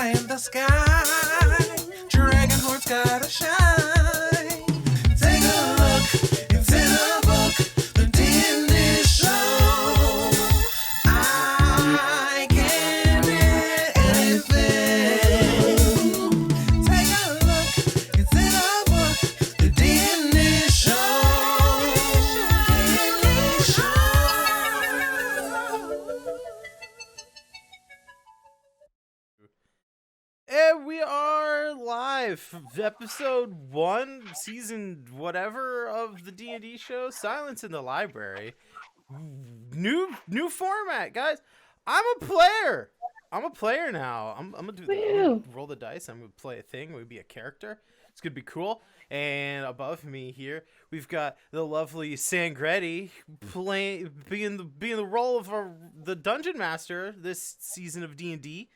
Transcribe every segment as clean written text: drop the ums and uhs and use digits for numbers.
high in the sky. Dragon horns gotta shine. Take a look, it's in a book, the D&D show. I can be anything. Take a look, it's in a book, the D&D show. D&D show. And we are live, episode 1, season whatever of the D&D show, Silence in the Library. New format, guys. I'm a player now. I'm gonna roll the dice. I'm gonna play a thing. I'm gonna be a character. It's gonna be cool. And above me here, we've got the lovely Sangreti being the role of the dungeon master this season of D&D.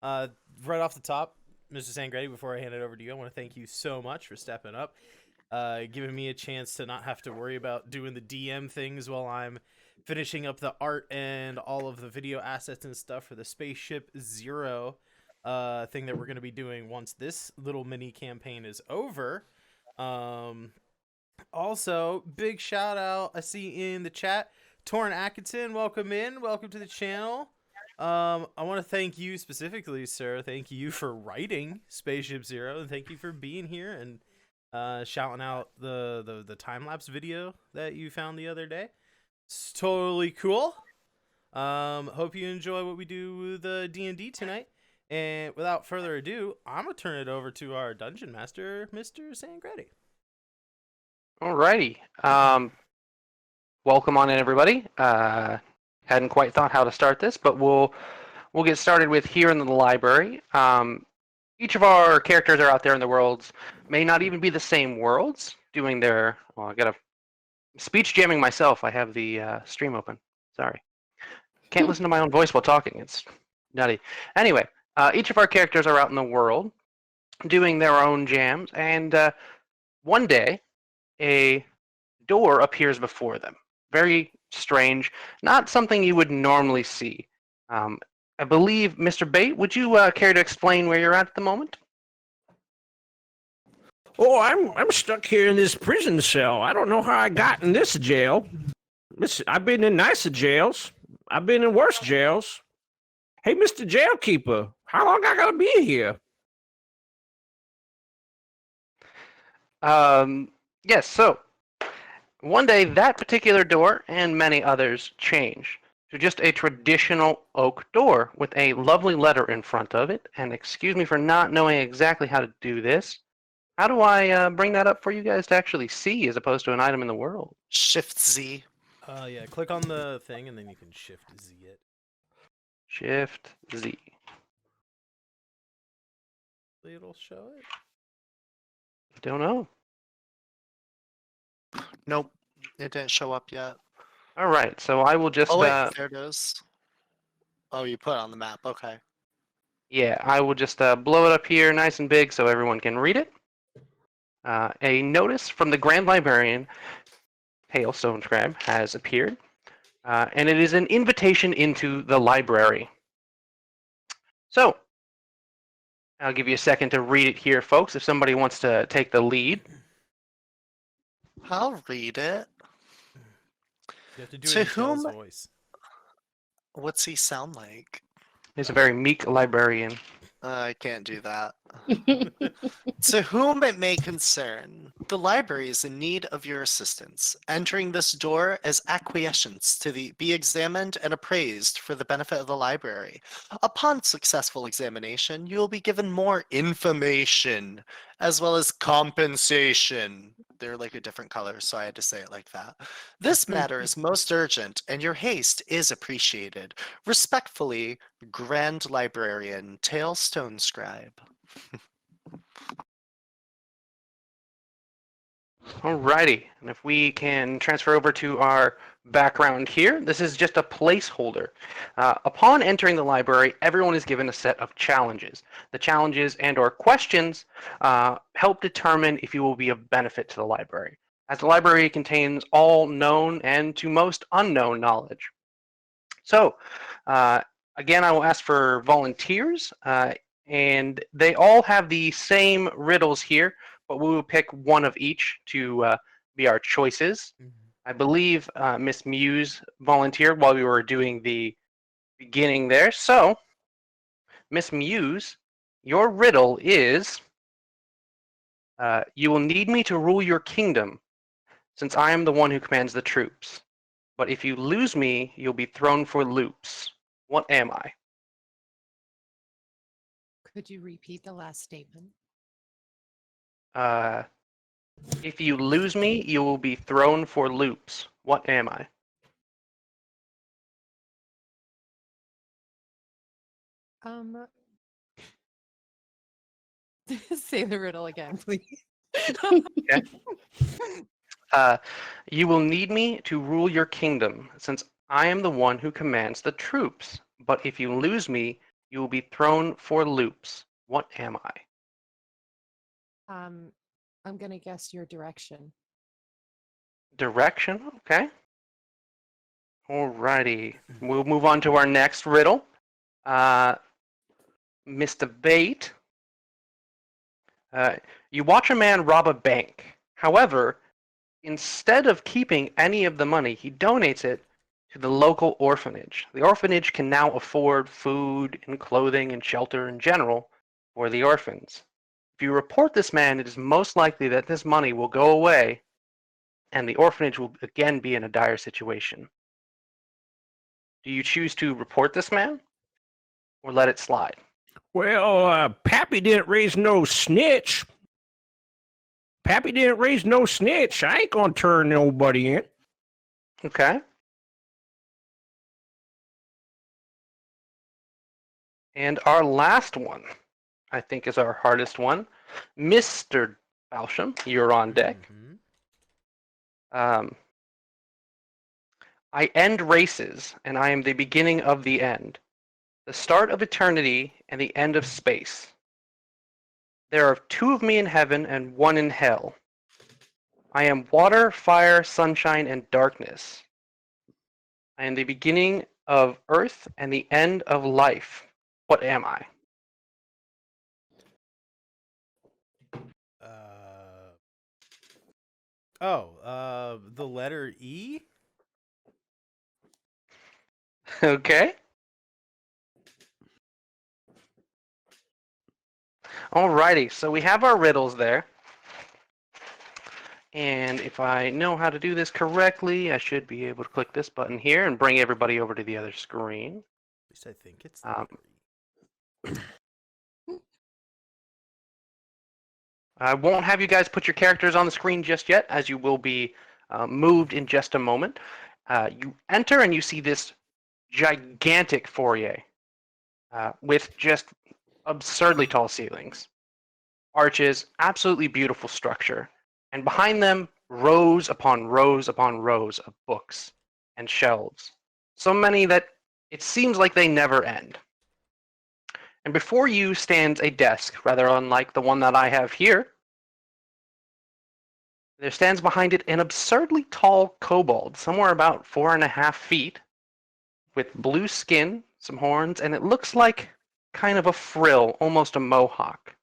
Right off the top, Mr. Sangreti, before I hand it over to you, I want to thank you so much for stepping up, giving me a chance to not have to worry about doing the DM things while I'm finishing up the art and all of the video assets and stuff for the Spaceship Zero thing that we're going to be doing once this little mini campaign is over. Also, big shout out, I see in the chat, Torrin Atkinson, welcome to the channel. I want to thank you specifically, sir. Thank you for writing Spaceship Zero, and thank you for being here and shouting out the time-lapse video that you found the other day. It's totally cool. Hope you enjoy what we do with the D&D tonight. And without further ado, I'm going to turn it over to our Dungeon Master, Mr. Sangreti. Alrighty. Welcome on in, everybody. Hadn't quite thought how to start this, but we'll get started with here in the library. Each of our characters are out there in the worlds, may not even be the same worlds, doing their... Well, I got a speech jamming myself. I have the stream open. Sorry. Can't listen to my own voice while talking. It's nutty. Anyway, each of our characters are out in the world, doing their own jams, and one day, a door appears before them. Very strange, not something you would normally see. I believe, Mr. Bate, would you care to explain where you're at the moment? Oh, I'm stuck here in this prison cell. I don't know how I got in this jail. I've been in nicer jails. I've been in worse jails. Hey, Mr. Jailkeeper, how long I gotta be here? Yes, so one day that particular door and many others change to just a traditional oak door with a lovely letter in front of it. And excuse me for not knowing exactly how to do this. How do I bring that up for you guys to actually see as opposed to an item in the world? Shift Z. Yeah, click on the thing and then you can Shift Z it. Shift Z. It'll show it. Don't know. Nope, it didn't show up yet. All right, so I will just... Oh, wait, there it is. Oh, you put it on the map, okay. Yeah, I will just blow it up here nice and big so everyone can read it. A notice from the Grand Librarian, Pale Stonescribe, has appeared, and it is an invitation into the library. So, I'll give you a second to read it here, folks, if somebody wants to take the lead. I'll read it. You have to do To it in Tails' whom- voice. What's he sound like? He's a very meek librarian. I can't do that. To whom it may concern, the library is in need of your assistance. Entering this door is acquiescence to be examined and appraised for the benefit of the library. Upon successful examination, you will be given more information, as well as compensation. They're like a different color, so I had to say it like that. This matter is most urgent, and your haste is appreciated. Respectfully, Grand Librarian, Tail Stone Scribe. Alrighty, and if we can transfer over to our background here, this is just a placeholder. Upon entering the library, everyone is given a set of challenges. The challenges and or questions help determine if you will be of benefit to the library, as the library contains all known and to most unknown knowledge. So, again, I will ask for volunteers and they all have the same riddles here, but we will pick one of each to be our choices. I believe Miss Muse volunteered while we were doing the beginning there. So, Miss Muse, your riddle is you will need me to rule your kingdom, since I am the one who commands the troops. But if you lose me, you'll be thrown for loops. What am I? Could you repeat the last statement? If you lose me, you will be thrown for loops. What am I? Say the riddle again, please. Okay. You will need me to rule your kingdom, since I am the one who commands the troops. But if you lose me, you will be thrown for loops. What am I? I'm gonna guess your direction. Direction? Okay. Alrighty. We'll move on to our next riddle. Mr. Bait. You watch a man rob a bank. However, instead of keeping any of the money, he donates it to the local orphanage. The orphanage can now afford food and clothing and shelter in general for the orphans. If you report this man, it is most likely that this money will go away and the orphanage will again be in a dire situation. Do you choose to report this man or let it slide? Well, Pappy didn't raise no snitch. Pappy didn't raise no snitch. I ain't gonna turn nobody in. Okay. And our last one, I think, is our hardest one. Mr. Foulsham, you're on deck. I end races, and I am the beginning of the end, the start of eternity and the end of space. There are two of me in heaven and one in hell. I am water, fire, sunshine, and darkness. I am the beginning of earth and the end of life. What am I? The letter E? Okay. Alrighty, so we have our riddles there. And if I know how to do this correctly, I should be able to click this button here and bring everybody over to the other screen. At least I think it's the letter E. I won't have you guys put your characters on the screen just yet, as you will be moved in just a moment. You enter and you see this gigantic foyer with just absurdly tall ceilings, arches, absolutely beautiful structure, and behind them, rows upon rows upon rows of books and shelves. So many that it seems like they never end. And before you stands a desk, rather unlike the one that I have here. There stands behind it an absurdly tall kobold, somewhere about 4.5 feet, with blue skin, some horns, and it looks like kind of a frill, almost a mohawk.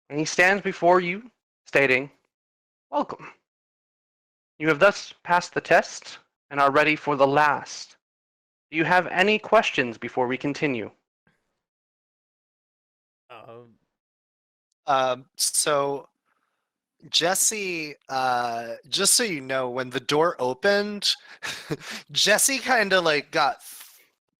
And he stands before you, stating, "Welcome. You have thus passed the test and are ready for the last. Do you have any questions before we continue?" So Jesse, just so you know, when the door opened, Jesse kind of like got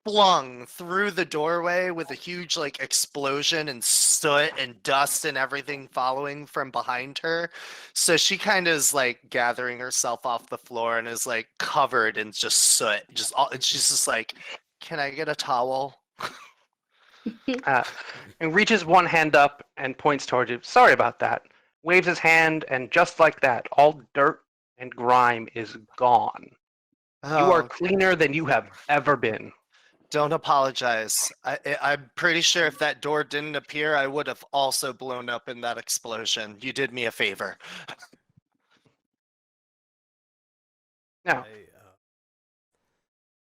flung through the doorway with a huge like explosion and soot and dust and everything following from behind her. So she kind of is like gathering herself off the floor and is like covered in just soot. Just all, and she's just like, "Can I get a towel?" And reaches one hand up and points towards you. "Sorry about that." Waves his hand, and just like that, all dirt and grime is gone. You are Oh, cleaner than you have ever been. don't apologize. I'm pretty sure if that door didn't appear, I would have also blown up in that explosion. You did me a favor. Now,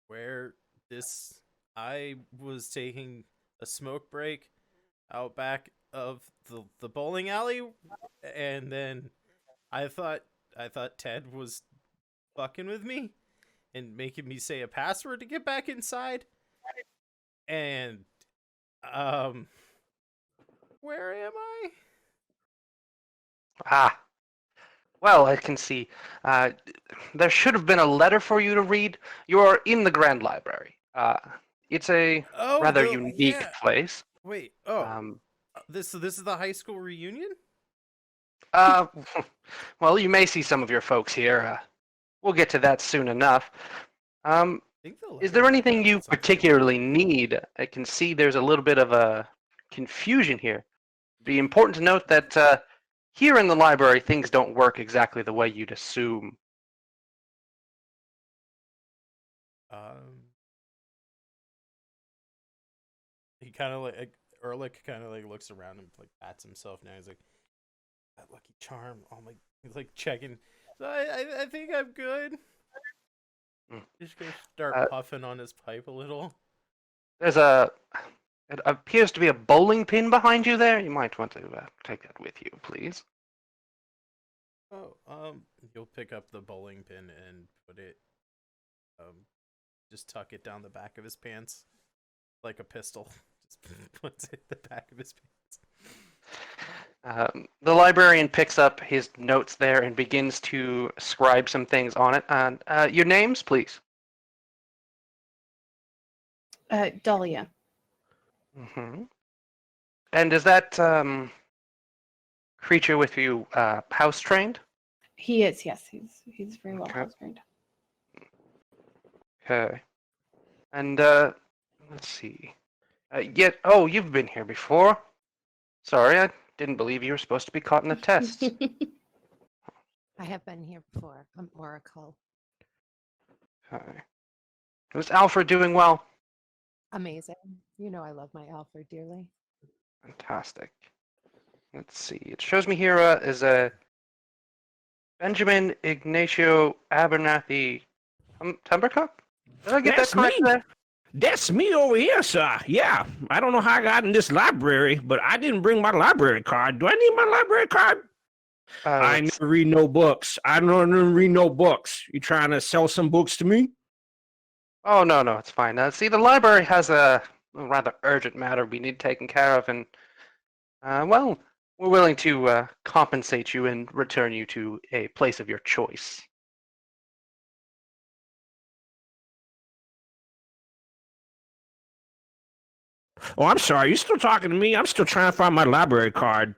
Where this, I was taking a smoke break out back of the bowling alley, and then I thought Ted was fucking with me and making me say a password to get back inside. And where am I? Ah, well, I can see. Uh, there should have been a letter for you to read. You're in the Grand Library. It's a Oh, rather unique place. Wait. Oh, Um, this is the high school reunion. uh, well, you may see some of your folks here. We'll get to that soon enough. I think the Is there letter anything you had something. particularly need? I can see there's a little bit of a confusion here. Be important to note that here in the library, things don't work exactly the way you'd assume. He kind of like Ehrlich kind of like looks around and like pats himself. Now he's like, that lucky charm. Oh my, he's like checking. So I think I'm good. Hmm. Just gonna start puffing on his pipe a little. There's it appears to be a bowling pin behind you there. You might want to take that with you, please. Oh, you'll pick up the bowling pin and put it, just tuck it down the back of his pants, like a pistol. Just puts it in the back of his pants. The librarian picks up his notes there and begins to scribe some things on it. And your names, please. Dahlia. Mm-hmm. And is that creature with you house trained? He is, yes. He's very well Okay. house trained. Okay. And let's see. You've been here before. Sorry, I didn't believe you were supposed to be caught in the tests. I have been here before. I'm Oracle. Okay. Was Alfred doing well? Amazing. You know I love my Alfred dearly. Fantastic. Let's see. It shows me here is a Benjamin Ignacio Abernathy Tumbercup? Did I get That's that correct me. there? That's me over here, sir. Yeah, I don't know how I got in this library, but I didn't bring my library card. Do I need my library card? I Let's- never read no books. I don't read no books. You trying to sell some books to me? Oh, no, it's fine. See, the library has a rather urgent matter we need taken care of, and, well, we're willing to compensate you and return you to a place of your choice. Oh, I'm sorry. You still talking to me? I'm still trying to find my library card.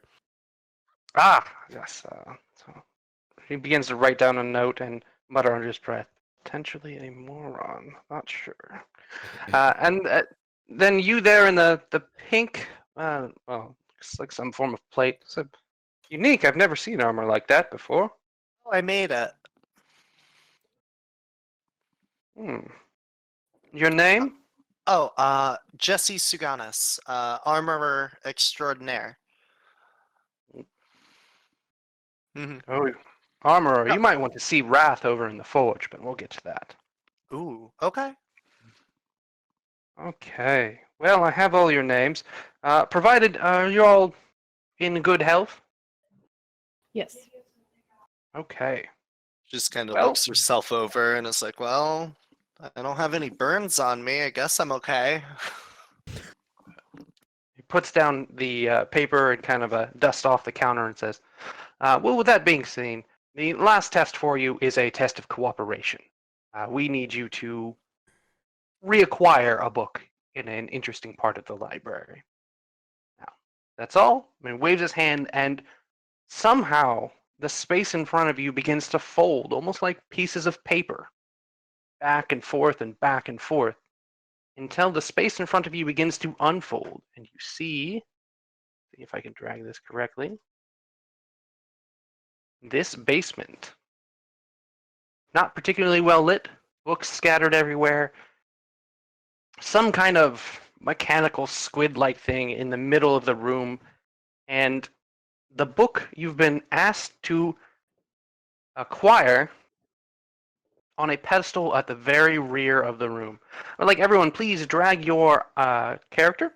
Ah, yes. So he begins to write down a note and mutter under his breath, potentially a moron. Not sure. And then you there in the pink, well, looks like some form of plate. It's unique. I've never seen armor like that before. Oh, I made it. Your name? Oh, Jesse Suganis, armorer extraordinaire. Mhm. Oh, armorer. Yeah. You might want to see Wrath over in the forge, but we'll get to that. Ooh, okay. Okay. Well, I have all your names. Provided you're all in good health. Yes. Okay. Just kind of Well- looks herself over and is like, well, I don't have any burns on me. I guess I'm okay. He puts down the paper and kind of dusts off the counter and says, well, with that being seen, the last test for you is a test of cooperation. We need you to reacquire a book in an interesting part of the library. Now, that's all. I mean, waves his hand, and somehow the space in front of you begins to fold, almost like pieces of paper, back and forth, until the space in front of you begins to unfold, and you see if I can drag this correctly, this basement. Not particularly well lit, books scattered everywhere, some kind of mechanical squid-like thing in the middle of the room, and the book you've been asked to acquire on a pedestal at the very rear of the room. I'd like everyone, please drag your character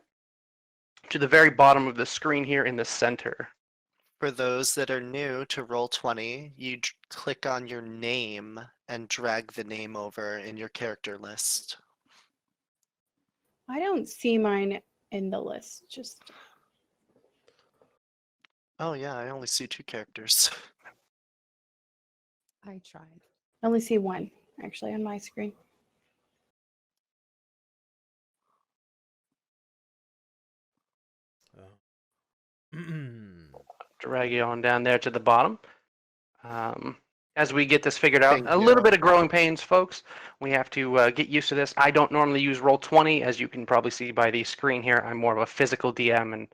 to the very bottom of the screen here in the center. For those that are new to Roll20, you click on your name and drag the name over in your character list. I don't see mine in the list. Just Oh yeah, I only see 2 characters. I tried. I only see one actually on my screen. Drag you on down there to the bottom. As we get this figured out, Thank a little you. bit of growing pains, folks. We have to get used to this. I don't normally use Roll20, as you can probably see by the screen here. I'm more of a physical DM, and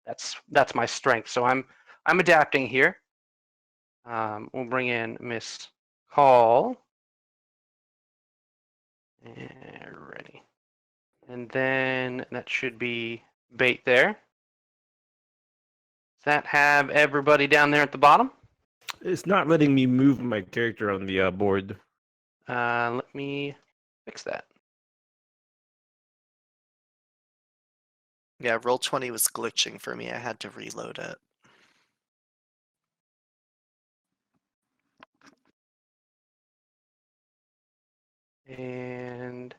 that's my strength. So I'm adapting here. We'll bring in Miss Hall. And ready. And then that should be Bait there. Does that have everybody down there at the bottom? It's not letting me move my character on the board. Let me fix that. Yeah, Roll20 was glitching for me. I had to reload it. And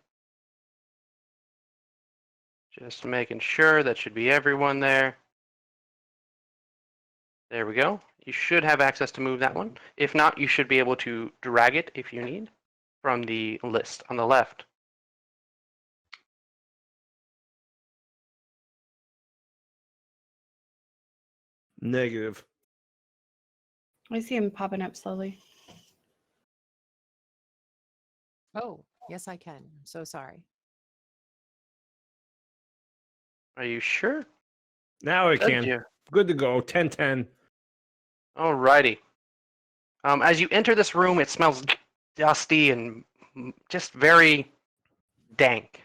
just making sure that should be everyone there. There we go. You should have access to move that one. If not, you should be able to drag it if you need from the list on the left. Negative. I see him popping up slowly. Oh, yes, I can. I'm so sorry. Are you sure? Now I can. you? Good to go. 10-10. Alrighty. As you enter this room, it smells dusty and just very dank.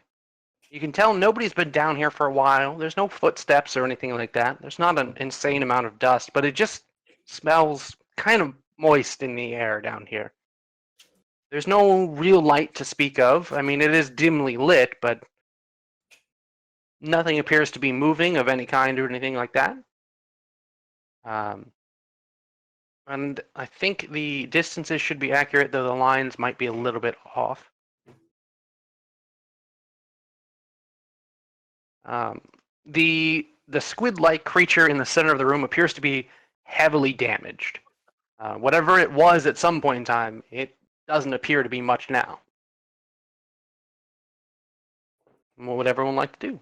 You can tell nobody's been down here for a while. There's no footsteps or anything like that. There's not an insane amount of dust, but it just smells kind of moist in the air down here. There's no real light to speak of. I mean, it is dimly lit, but nothing appears to be moving of any kind or anything like that. And I think the distances should be accurate, though the lines might be a little bit off. The squid-like creature in the center of the room appears to be heavily damaged. Whatever it was at some point in time, it doesn't appear to be much now. What would everyone like to do?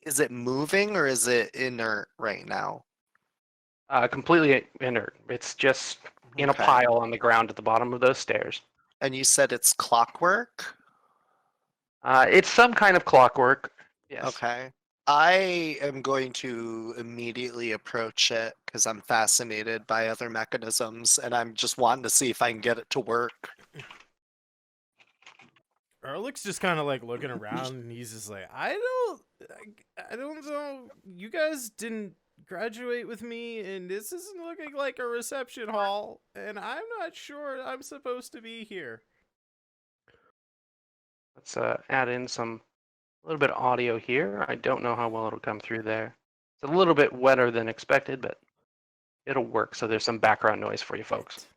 Is it moving or is it inert right now? Completely inert. It's just in a Okay. pile on the ground at the bottom of those stairs. And you said it's clockwork? It's some kind of clockwork. Yes. Okay. I am going to immediately approach it because I'm fascinated by other mechanisms and I'm just wanting to see if I can get it to work. Erlic's just kind of like looking around and he's just like, I don't know. You guys didn't graduate with me and this isn't looking like a reception hall and I'm not sure I'm supposed to be here. Let's add in a little bit of audio here. I don't know how well it'll come through there. It's a little bit wetter than expected, but it'll work. So there's some background noise for you folks.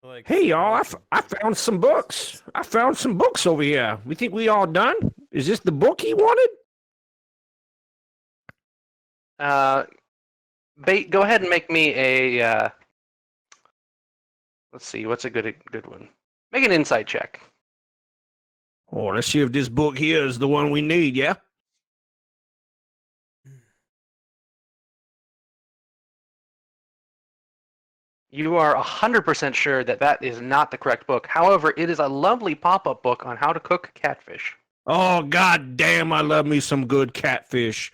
Like, Hey, y'all, I found some books. I found some books over here. We think we all done? Is this the book he wanted? Bait, go ahead and make me a, let's see, what's a good one? Make an insight check. Oh, let's see if this book here is the one we need, yeah? You are 100% sure that that is not the correct book. However, it is a lovely pop-up book on how to cook catfish. Oh, god damn, I love me some good catfish.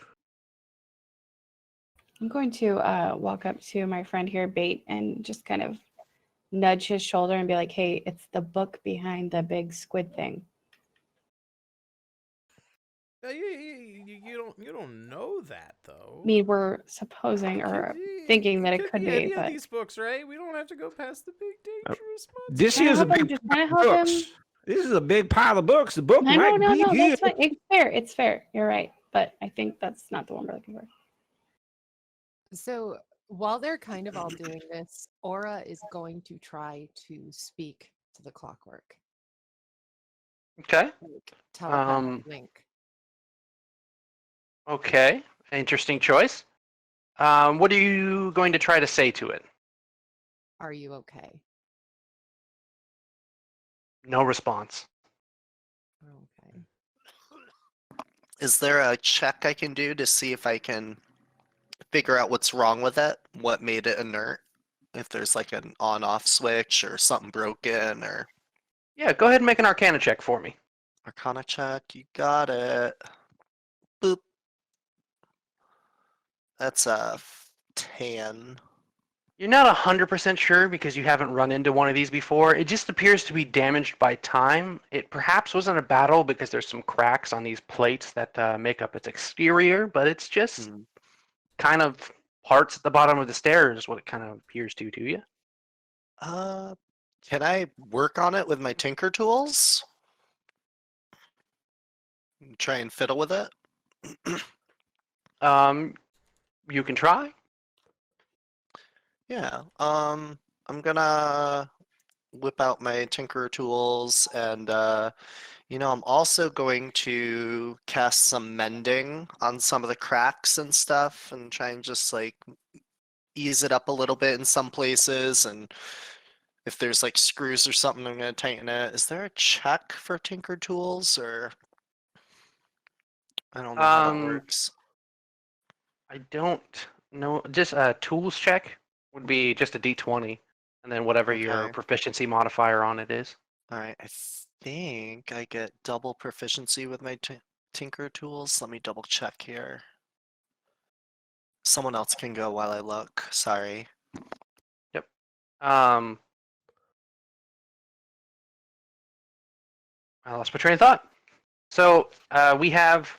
I'm going to walk up to my friend here, Bait, and just kind of nudge his shoulder and be like, hey, it's the book behind the big squid thing. You don't know that though. I mean, we're supposing or thinking that it could be, any but of these books, right? We don't have to go past the big dangerous monster. This Can I here's a help him? big Just can I help him? books. This is a big pile of books. The book No, might no, be no, here. that's fine. It's fair. It's fair. You're right. But I think that's not the one we're looking for. So while they're kind of all doing this, Aura is going to try to speak to the clockwork. Okay. Like telepathic Um, link. Okay. Interesting choice. What are you going to try to say to it? Are you okay? No response. Okay. Is there a check I can do to see if I can figure out what's wrong with it? What made it inert? If there's like an on-off switch or something broken or Yeah, go ahead and make an Arcana check for me. Arcana check. You got it. Boop. That's a 10. You're not 100% sure because you haven't run into one of these before. It just appears to be damaged by time. It perhaps wasn't a battle because there's some cracks on these plates that make up its exterior, but it's just Hmm. kind of parts at the bottom of the stairs is what it kind of appears to you. Can I work on it with my tinker tools? Try and fiddle with it? You can try. Yeah. I'm gonna whip out my tinker tools and I'm also going to cast some mending on some of the cracks and stuff and try and just like ease it up a little bit in some places, and if there's like screws or something, I'm gonna tighten it. Is there a check for tinker tools, or I don't know how that Um, works. I don't know. Just a tools check would be just a d20, and then whatever your Okay. proficiency modifier on it is. All right, I think I get double proficiency with my tinker tools. Let me double check here. Someone else can go while I look. Sorry. I lost my train of thought. So we have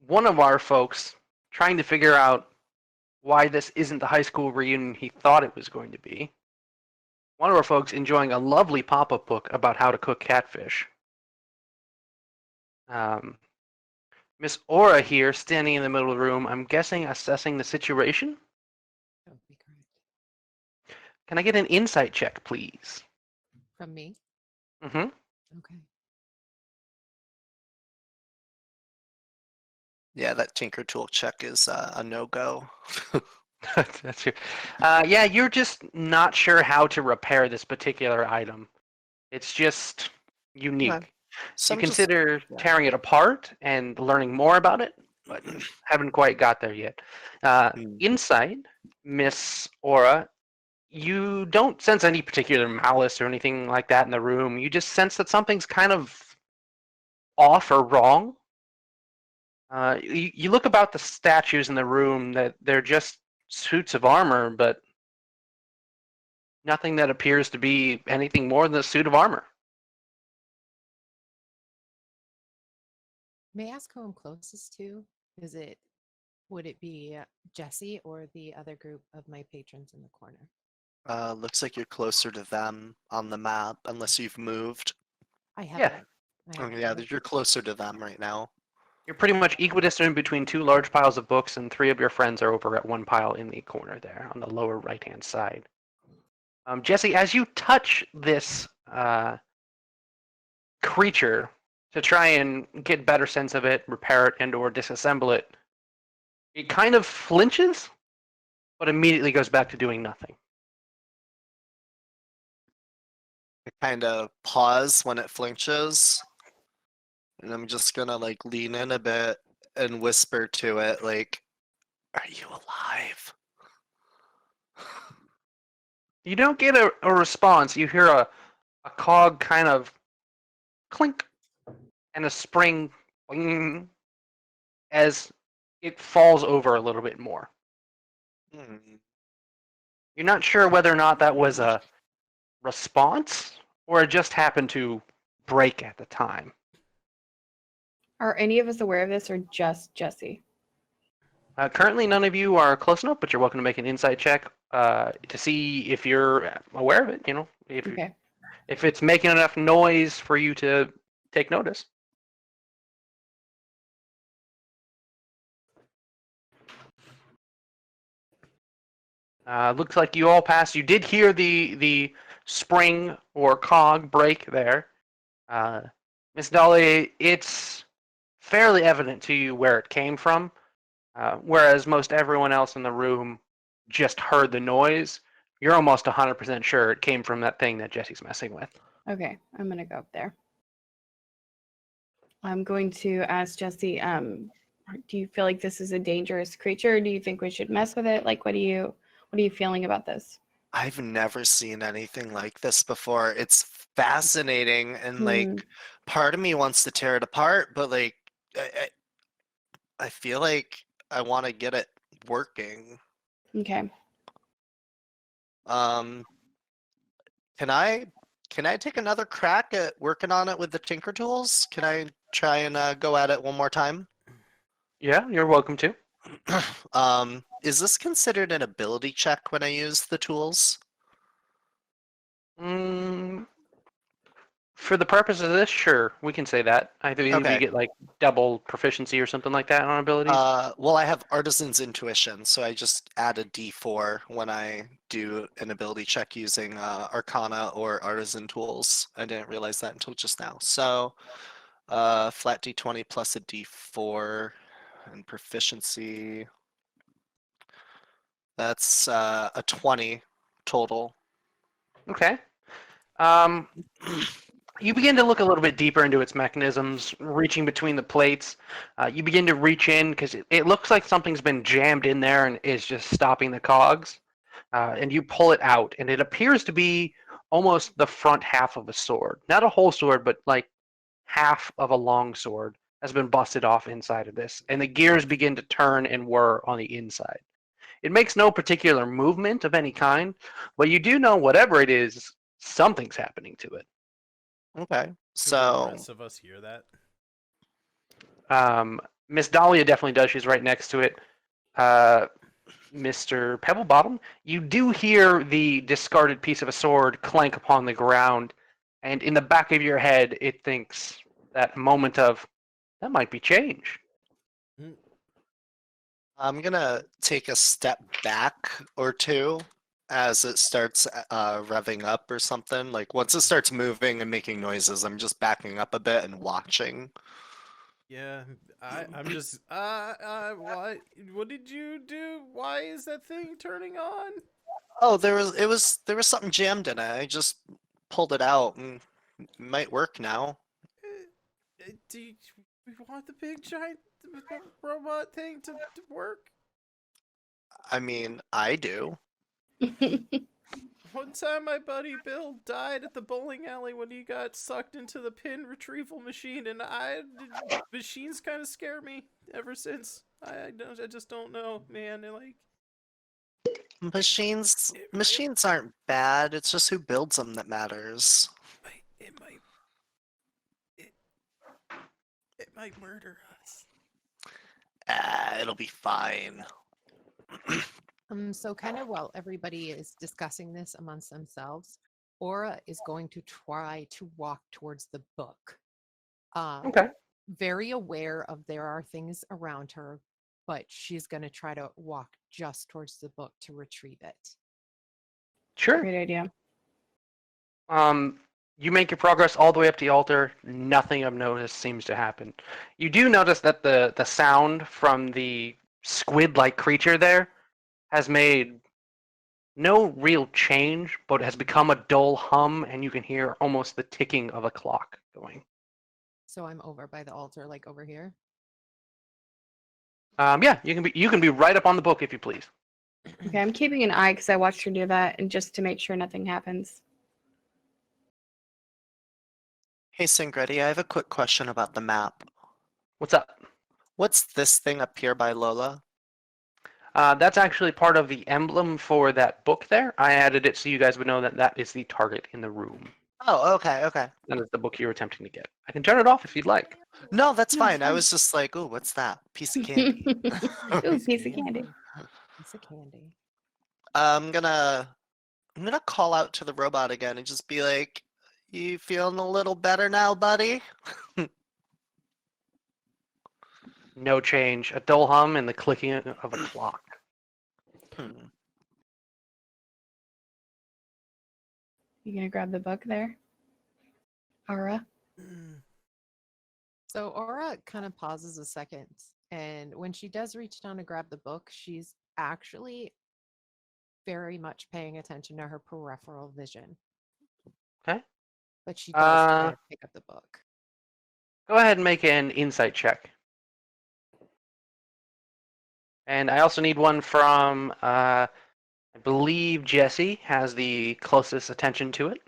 one of our folks trying to figure out why this isn't the high school reunion he thought it was going to be. One of our folks enjoying a lovely pop-up book about how to cook catfish. Miss Aura here, standing in the middle of the room, I'm guessing assessing the situation. That would be correct. Can I get an insight check, please? From me? Mm-hmm. Okay. Yeah, that tinker tool check is a no-go. That's true. Yeah, you're just not sure how to repair this particular item. It's just unique. Okay. So You I'm just consider tearing it apart and learning more about it, but haven't quite got there yet. Inside, Miss Aura, you don't sense any particular malice or anything like that in the room. You just sense that something's kind of off or wrong. You look about the statues in the room, that they're just suits of armor, but nothing that appears to be anything more than a suit of armor. May I ask who I'm closest to? Would it be Jesse or the other group of my patrons in the corner? looks like you're closer to them on the map, unless you've moved. I Yeah. haven't. Okay, yeah, you're closer to them right now. You're pretty much equidistant between two large piles of books, and three of your friends are over at one pile in the corner there on the lower right-hand side. Jesse, as you touch this creature to try and get better sense of it, repair it, and/or disassemble it, it kind of flinches, but immediately goes back to doing nothing. I kind of pause when it flinches, and I'm just gonna like lean in a bit and whisper to it, like, "Are you alive?" You don't get a response. You hear a cog kind of clink and a spring bling as it falls over a little bit more. You're not sure whether or not that was a response or it just happened to break at the time. Are any of us aware of this or just Jesse? Currently, none of you are close enough, but you're welcome to make an insight check to see if you're aware of it. If Okay. if it's making enough noise for you to take notice. Looks like you all passed. You did hear the spring or cog break there. Miss Dolly, it's fairly evident to you where it came from, whereas most everyone else in the room just heard the noise. You're almost 100% sure it came from that thing that Jesse's messing with. Okay, I'm gonna go up there. I'm going to ask Jesse, do you feel like this is a dangerous creature? Do you think we should mess with it? Like, what are you feeling about this? I've never seen anything like this before. It's fascinating, and like, part of me wants to tear it apart, but like, I feel like I want to get it working. Okay. Can I take another crack at working on it with the Tinker Tools? Can I try and go at it one more time? Yeah, you're welcome to. Is this considered an ability check when I use the tools? For the purpose of this, sure, we can say that. I believe Okay. you get like double proficiency or something like that on abilities. Well, I have Artisan's Intuition, so I just add a D4 when I do an ability check using Arcana or Artisan tools. I didn't realize that until just now. So, flat D20 plus a D4 and proficiency. That's a 20 total. Okay. You begin to look a little bit deeper into its mechanisms, reaching between the plates. You begin to reach in because it looks like something's been jammed in there and is just stopping the cogs. And you pull it out, and it appears to be almost the front half of a sword. Not a whole sword, but like half of a long sword has been busted off inside of this. And the gears begin to turn and whir on the inside. It makes no particular movement of any kind, but you do know whatever it is, something's happening to it. Okay, Do the so rest of us hear that? Miss Dahlia definitely does. She's right next to it. Mr. Pebblebottom, you do hear the discarded piece of a sword clank upon the ground, and in the back of your head, it thinks that moment of, that might be change. I'm gonna take a step back or two as it starts revving up or something. Like once it starts moving and making noises, I'm just backing up a bit and watching. Yeah, I'm just what did you do? Why is that thing turning on? Oh, there was something jammed in it. I just pulled it out and it might work now. Do we want the big giant robot thing to work? I mean, I do. One time my buddy Bill died at the bowling alley when he got sucked into the pin retrieval machine, and machines kind of scare me ever since. I just don't know, man. Machines aren't bad. It's just who builds them that matters. It might murder us. It'll be fine. So kind of while everybody is discussing this amongst themselves, Aura is going to try to walk towards the book. Okay. Very aware of there are things around her, but she's going to try to walk just towards the book to retrieve it. Sure. Great idea. You make your progress all the way up to the altar. Nothing of notice seems to happen. You do notice that the sound from the squid-like creature there has made no real change, but has become a dull hum, and you can hear almost the ticking of a clock going. So I'm over by the altar, like over here. Yeah, you can be right up on the book if you please. Okay, I'm keeping an eye because I watched her do that, and just to make sure nothing happens. Hey, Sangreti, I have a quick question about the map. What's up? What's this thing up here by Lola? That's actually part of the emblem for that book there. I added it so you guys would know that that is the target in the room. Oh, okay. That is the book you're attempting to get. I can turn it off if you'd like. No, that's No, it's fine. I fine. was just like, oh, what's that? Piece of candy. Ooh, piece of candy. Piece of candy. I'm gonna call out to the robot again and just be like, You feeling a little better now, buddy? No change. A dull hum and the clicking of a clock. Hmm. You gonna grab the book there, Aura? So Aura kind of pauses a second, and when she does reach down to grab the book, she's actually very much paying attention to her peripheral vision. Okay. But she does try Uh, to pick up the book. Go ahead and make an insight check. And I also need one from, I believe Jesse has the closest attention to it.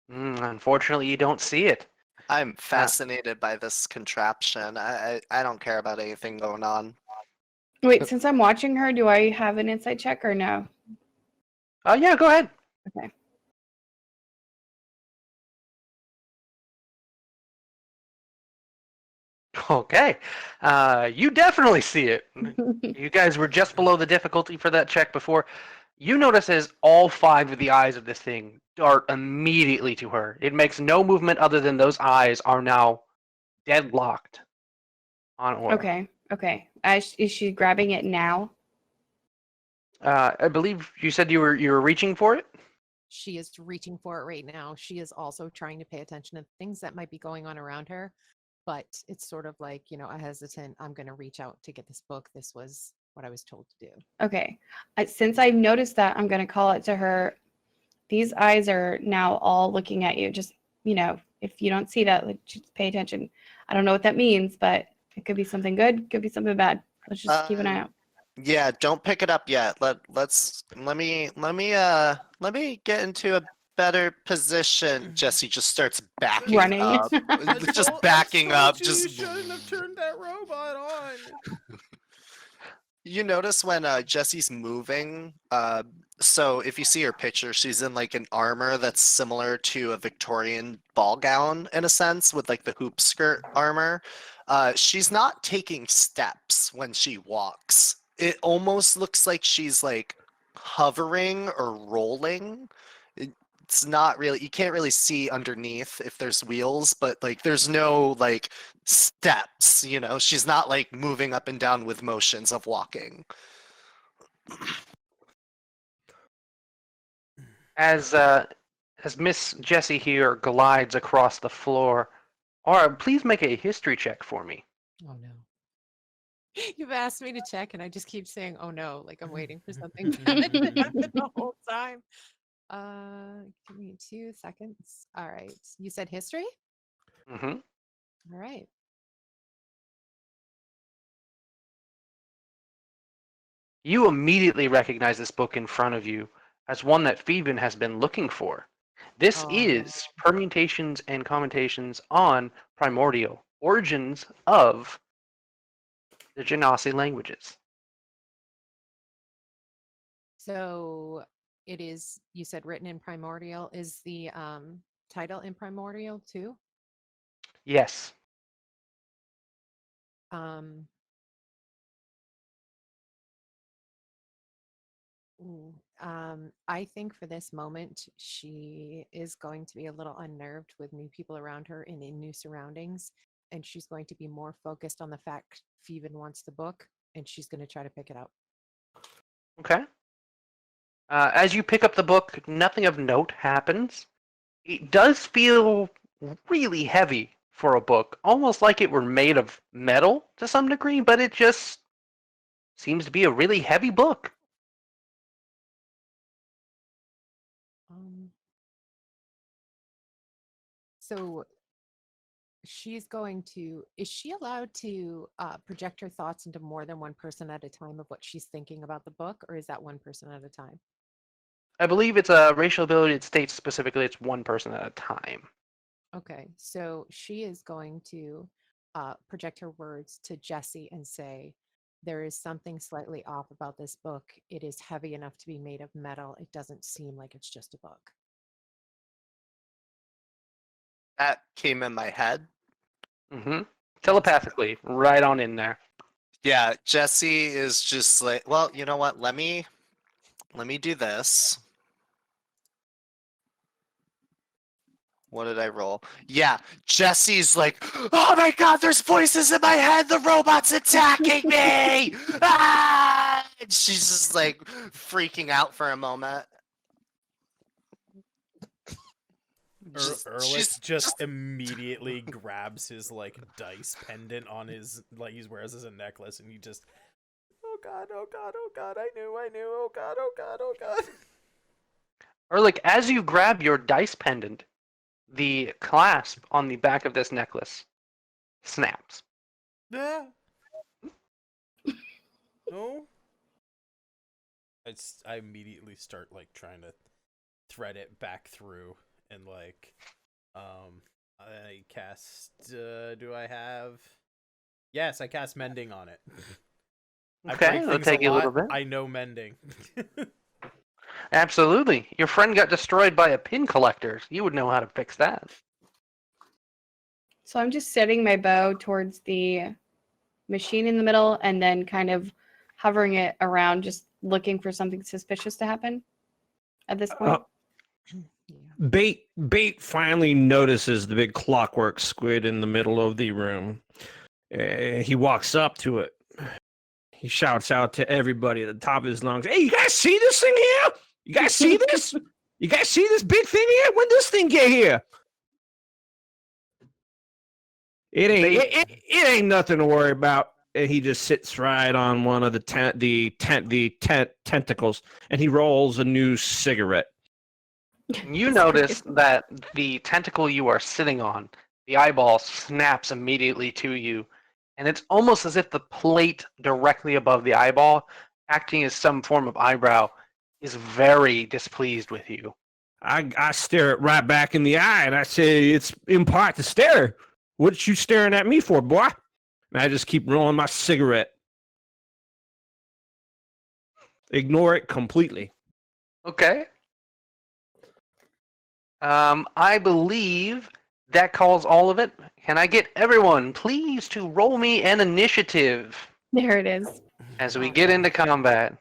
Unfortunately, you don't see it. I'm fascinated by this contraption. I don't care about anything going on. Wait, since I'm watching her, do I have an insight check or no? Yeah, go ahead. Okay. Okay. You definitely see it. You guys were just below the difficulty for that check before. You notice as all 5 of the eyes of this thing dart immediately to her. It makes no movement other than those eyes are now deadlocked on Aura. Okay. Okay. Is she grabbing it now? I believe you said you were reaching for it. She is reaching for it right now. She is also trying to pay attention to things that might be going on around her, but it's sort of like, a hesitant, I'm going to reach out to get this book. This was what I was told to do. Okay. Since I've noticed that, I'm going to call it to her. These eyes are now all looking at you. Just, if you don't see that, just pay attention. I don't know what that means, but it could be something good, could be something bad. Let's just keep an eye out. Yeah, don't pick it up yet. Let me get into a better position. Jesse just starts backing Running. up. Just backing up. You Just shouldn't have turned that robot on. You notice when Jesse's moving, so if you see her picture, she's in like an armor that's similar to a Victorian ball gown in a sense, with like the hoop skirt armor. She's not taking steps when she walks. It almost looks like she's like hovering or rolling. It's not really, you can't really see underneath if there's wheels, but like there's no like steps, she's not like moving up and down with motions of walking. As Miss Jessie here glides across the floor, Aura, please make a history check for me. Oh no. You've asked me to check and I just keep saying, oh no, like I'm waiting for something bad to happen the whole time. Give me 2 seconds. All right. You said history? Mm-hmm. All right. You immediately recognize this book in front of you as one that Phoeben has been looking for. This is Permutations and Commentations on Primordial, Origins of the Genasi Languages. So it is, you said written in Primordial. Is the title in Primordial too? Yes. I think for this moment, she is going to be a little unnerved with new people around her and in new surroundings. And she's going to be more focused on the fact Phoeben wants the book and she's going to try to pick it up. Okay. As you pick up the book, nothing of note happens. It does feel really heavy for a book, almost like it were made of metal to some degree, but it just seems to be a really heavy book. So she's going to, is she allowed to project her thoughts into more than one person at a time of what she's thinking about the book, or is that one person at a time? I believe it's a racial ability. It states specifically it's one person at a time. Okay, so she is going to project her words to Jesse and say, there is something slightly off about this book. It is heavy enough to be made of metal. It doesn't seem like it's just a book. That came in my head. Mm-hmm. Telepathically, right on in there. Yeah, Jesse is just like, well, you know what? Let me do this. What did I roll? Yeah, Jesse's like, oh my god, there's voices in my head. The robot's attacking me. Ah! And she's just like freaking out for a moment. Ehrlich just immediately grabs his like dice pendant on his like he wears as a necklace, and he just, oh god, oh god, oh god, I knew, oh god, oh god, oh god. Or like as you grab your dice pendant, the clasp on the back of this necklace snaps. Yeah. No. I immediately start like trying to thread it back through, and like I cast do I have yes I cast mending on it. I Okay, break it'll things take a you a lot. little bit. I know mending. Absolutely. Your friend got destroyed by a pin collector. You would know how to fix that. So I'm just setting my bow towards the machine in the middle and then kind of hovering it around, just looking for something suspicious to happen at this point. Bait finally notices the big clockwork squid in the middle of the room. He walks up to it. He shouts out to everybody at the top of his lungs, "Hey, you guys see this thing here? You guys see this? You guys see this big thing here? When this thing get here? It ain't nothing to worry about." And he just sits right on one of the tentacles, and he rolls a new cigarette. You notice that the tentacle you are sitting on, the eyeball snaps immediately to you, and it's almost as if the plate directly above the eyeball, acting as some form of eyebrow, is very displeased with you. I stare it right back in the eye, and I say, "It's in part to stare. What you staring at me for, boy?" And I just keep rolling my cigarette. Ignore it completely. Okay. I believe that calls all of it. Can I get everyone, please, to roll me an initiative There it is. as we get into combat?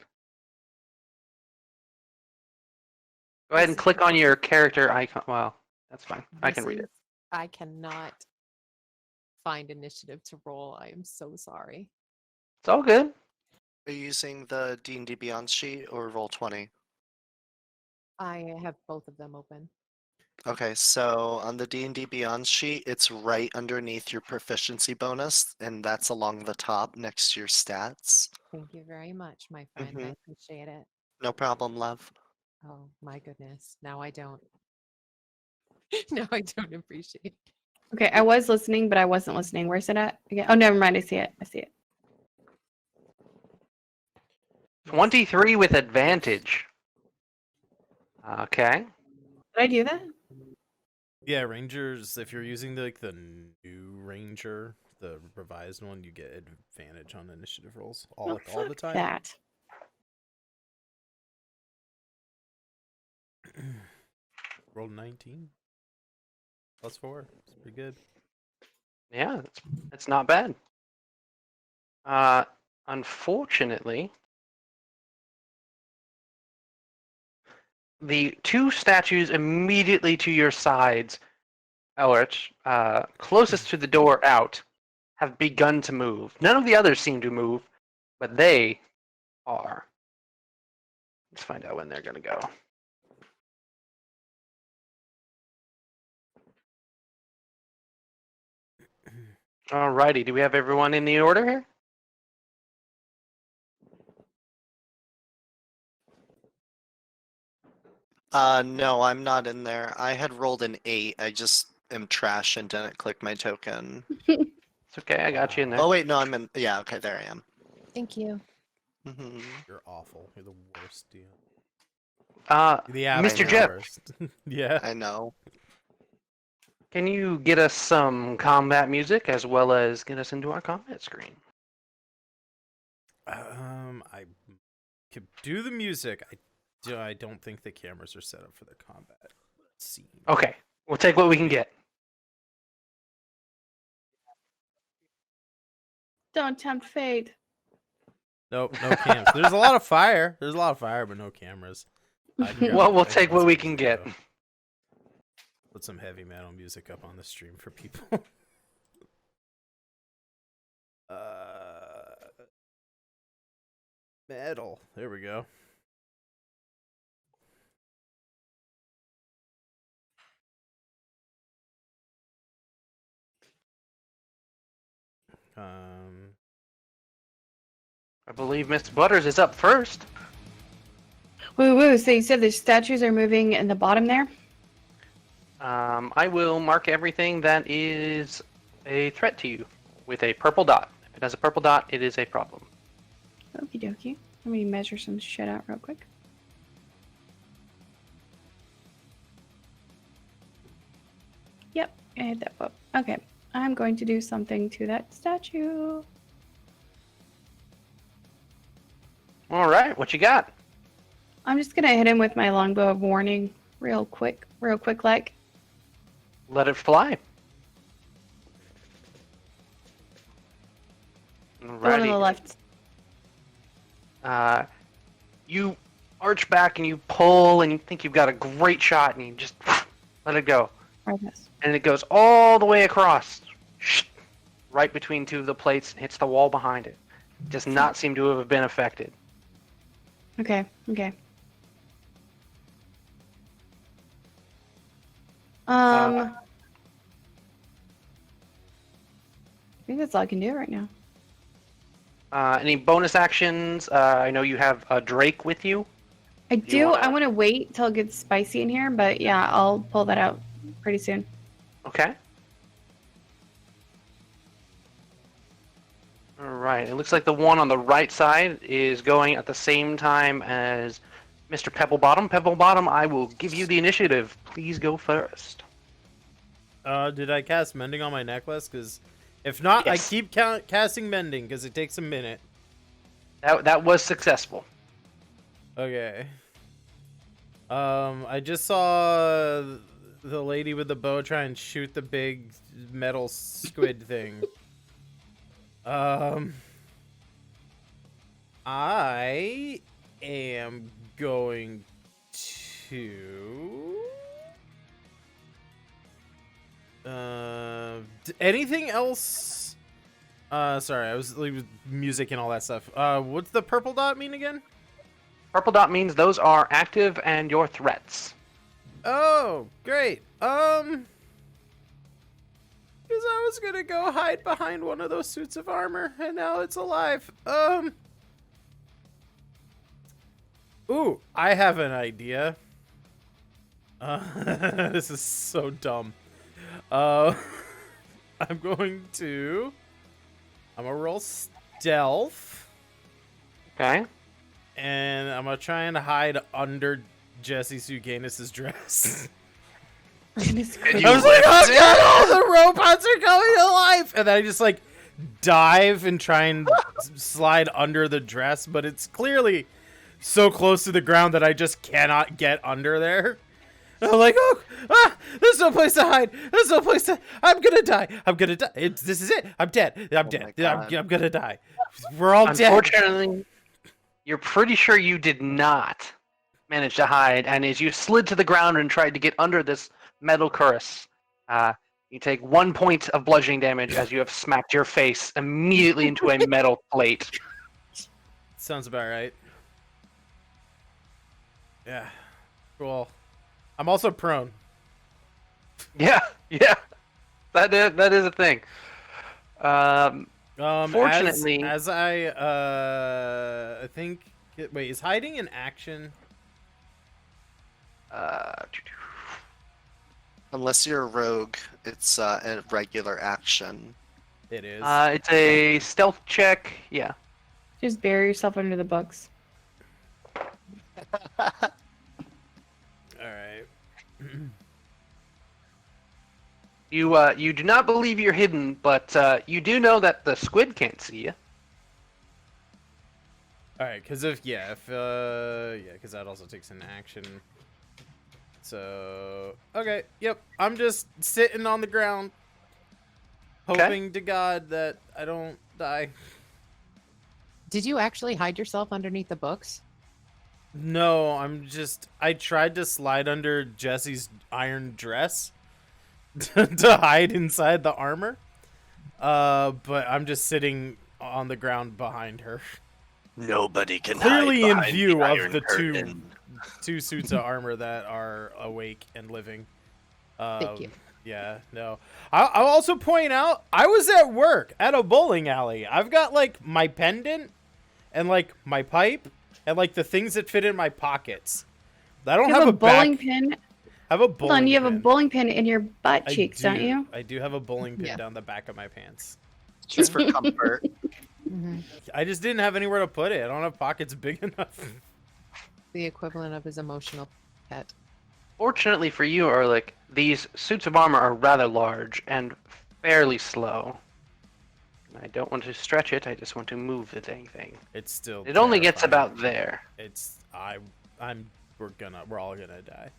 Go ahead and click on your character icon. Well, that's fine. I can read it. I cannot find initiative to roll. I am so sorry. It's all good. Are you using the D&D Beyond sheet or Roll20? I have both of them open. Okay, so on the D&D Beyond sheet, it's right underneath your proficiency bonus, and that's along the top next to your stats. Thank you very much, my friend. I appreciate it. No problem, love. Oh my goodness. Now I don't. Now I don't appreciate it. Okay, I was listening, but I wasn't listening. Where's it at? Again? Oh, never mind. I see it. 23 with advantage. Okay. Did I do that? Yeah, Rangers, if you're using the new Ranger, the revised one, you get advantage on initiative rolls all the fuck time. That. Rolled 19. +4. It's pretty good. Yeah, that's not bad. Unfortunately, the two statues immediately to your sides, Elrich, closest to the door out, have begun to move. None of the others seem to move, but they are. Let's find out when they're going to go. Alrighty, do we have everyone in the order here? No, I'm not in there. I had rolled an 8. I just am trash and didn't click my token. It's okay, I got you in there. Oh wait, no, I'm in. Yeah, okay, there I am. Thank you. You're awful. You're the worst deal. Mr. absolute Jeff, worst. Yeah. I know. can you get us some combat music as well as get us into our combat screen? I could do the music. I don't think the cameras are set up for the combat scene. Okay, we'll take what we can get. Don't tempt fate. Nope, no cams. There's a lot of fire. There's a lot of fire, but no cameras. Well, we'll take what we can get. Put some heavy metal music up on the stream for people. Metal. There we go. I believe Miss Butters is up first. Woo woo. So you said the statues are moving in the bottom there? I will mark everything that is a threat to you with a purple dot. If it has a purple dot, it is a problem. Okie dokie. Let me measure some shit out real quick. Yep, I hit that up. Okay, I'm going to do something to that statue. All right, what you got? I'm just gonna hit him with my longbow of warning real quick like. Let it fly. The one on the Alrighty. left. You arch back and you pull and you think you've got a great shot and you just let it go. Right this. And it goes all the way across, right between two of the plates and hits the wall behind it. Does not seem to have been affected. Okay. I think that's all I can do right now. Any bonus actions? I know you have a Drake with you. I You do. wanna- I want to wait till it gets spicy in here, but yeah, I'll pull that out pretty soon. Okay. All right. It looks like the one on the right side is going at the same time as Mr. Pebblebottom. Pebblebottom, I will give you the initiative. Please go first. Did I cast mending on my necklace? Because if not, Yes. I keep casting mending because it takes a minute. That was successful. Okay. I just saw the lady with the bow try and shoot the big metal squid thing. I am going to anything else? Sorry, I was with music and all that stuff. What's the purple dot mean again? Purple dot means those are active and your threats. Oh, great. Because I was gonna go hide behind one of those suits of armor, and now it's alive. Ooh, I have an idea. This is so dumb. I'm gonna roll stealth, Okay. and I'm gonna try and hide under Jesse Suganis' dress. I was like, oh god, all the robots are coming to life! And then I just like dive and try and slide under the dress, but it's clearly so close to the ground that I just cannot get under there. And I'm like, there's no place to hide. There's no place to. I'm gonna die. This is it. I'm dead. I'm dead. I'm gonna die. We're all dead. Unfortunately, you're pretty sure you did not manage to hide, and as you slid to the ground and tried to get under this metal cuirass, you take 1 point of bludgeoning damage as you have smacked your face immediately into a metal plate. Sounds about right. Yeah. Cool. I'm also prone. Yeah. That is a thing. Fortunately, as I think. Wait, is hiding an action? Unless you're a rogue, it's a regular action. It is. it's a stealth check. Yeah. Just bury yourself under the books. All right. You do not believe you're hidden, but you do know that the squid can't see you. All right, because because that also takes an action. So okay, yep. I'm just sitting on the ground, hoping to God that I don't die. Did you actually hide yourself underneath the books? No, I tried to slide under Jesse's iron dress to hide inside the armor. But I'm just sitting on the ground behind her. Nobody can Clearly hide in behind view the of Iron the Curtain. two suits of armor that are awake and living. Thank you. Yeah, no. I'll also point out, I was at work at a bowling alley. I've got, like, my pendant and, like, my pipe and, like, the things that fit in my pockets. I don't You have have a bowling back... pin. I have a Hold bowling on, you have a pin. bowling pin in your butt I cheeks, don't you? I do have a bowling pin Yeah. down the back of my pants. Just for comfort. Mhm. I just didn't have anywhere to put it. I don't have pockets big enough. The equivalent of his emotional pet. Fortunately for you, Erlich, these suits of armor are rather large and fairly slow. I don't want to stretch it, I just want to move the dang thing. It's still It only gets terrifying. about there. We're all gonna die.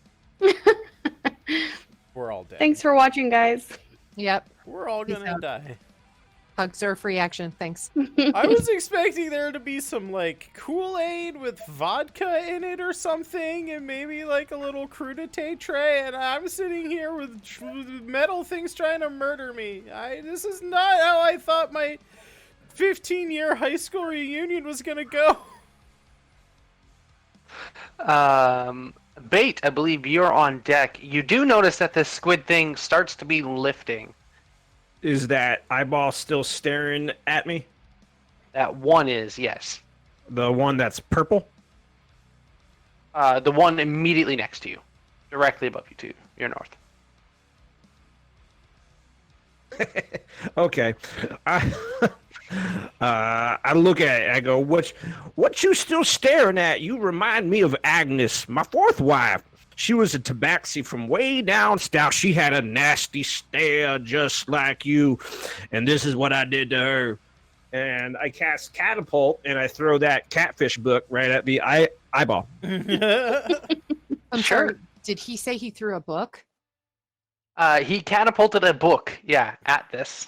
We're all dead. Thanks for watching, guys. Yep. We're all Peace gonna out. die. Hugs are a free action. Thanks. I was expecting there to be some, like, Kool-Aid with vodka in it or something, and maybe, like, a little crudité tray, and I'm sitting here with metal things trying to murder me. This is not how I thought my 15-year high school reunion was gonna go. Bait, I believe you're on deck. You do notice that this squid thing starts to be lifting. Is that eyeball still staring at me? That one is, yes. The one that's purple? The one immediately next to you. Directly above you, to your north. Okay. I look at it. I go, what you still staring at? You remind me of Agnes, my fourth wife. She was a tabaxi from way down south. She had a nasty stare just like you. And this is what I did to her. And I cast Catapult, and I throw that catfish book right at the eyeball. I'm Sure. sorry. Did he say he threw a book? He catapulted a book, yeah, at this.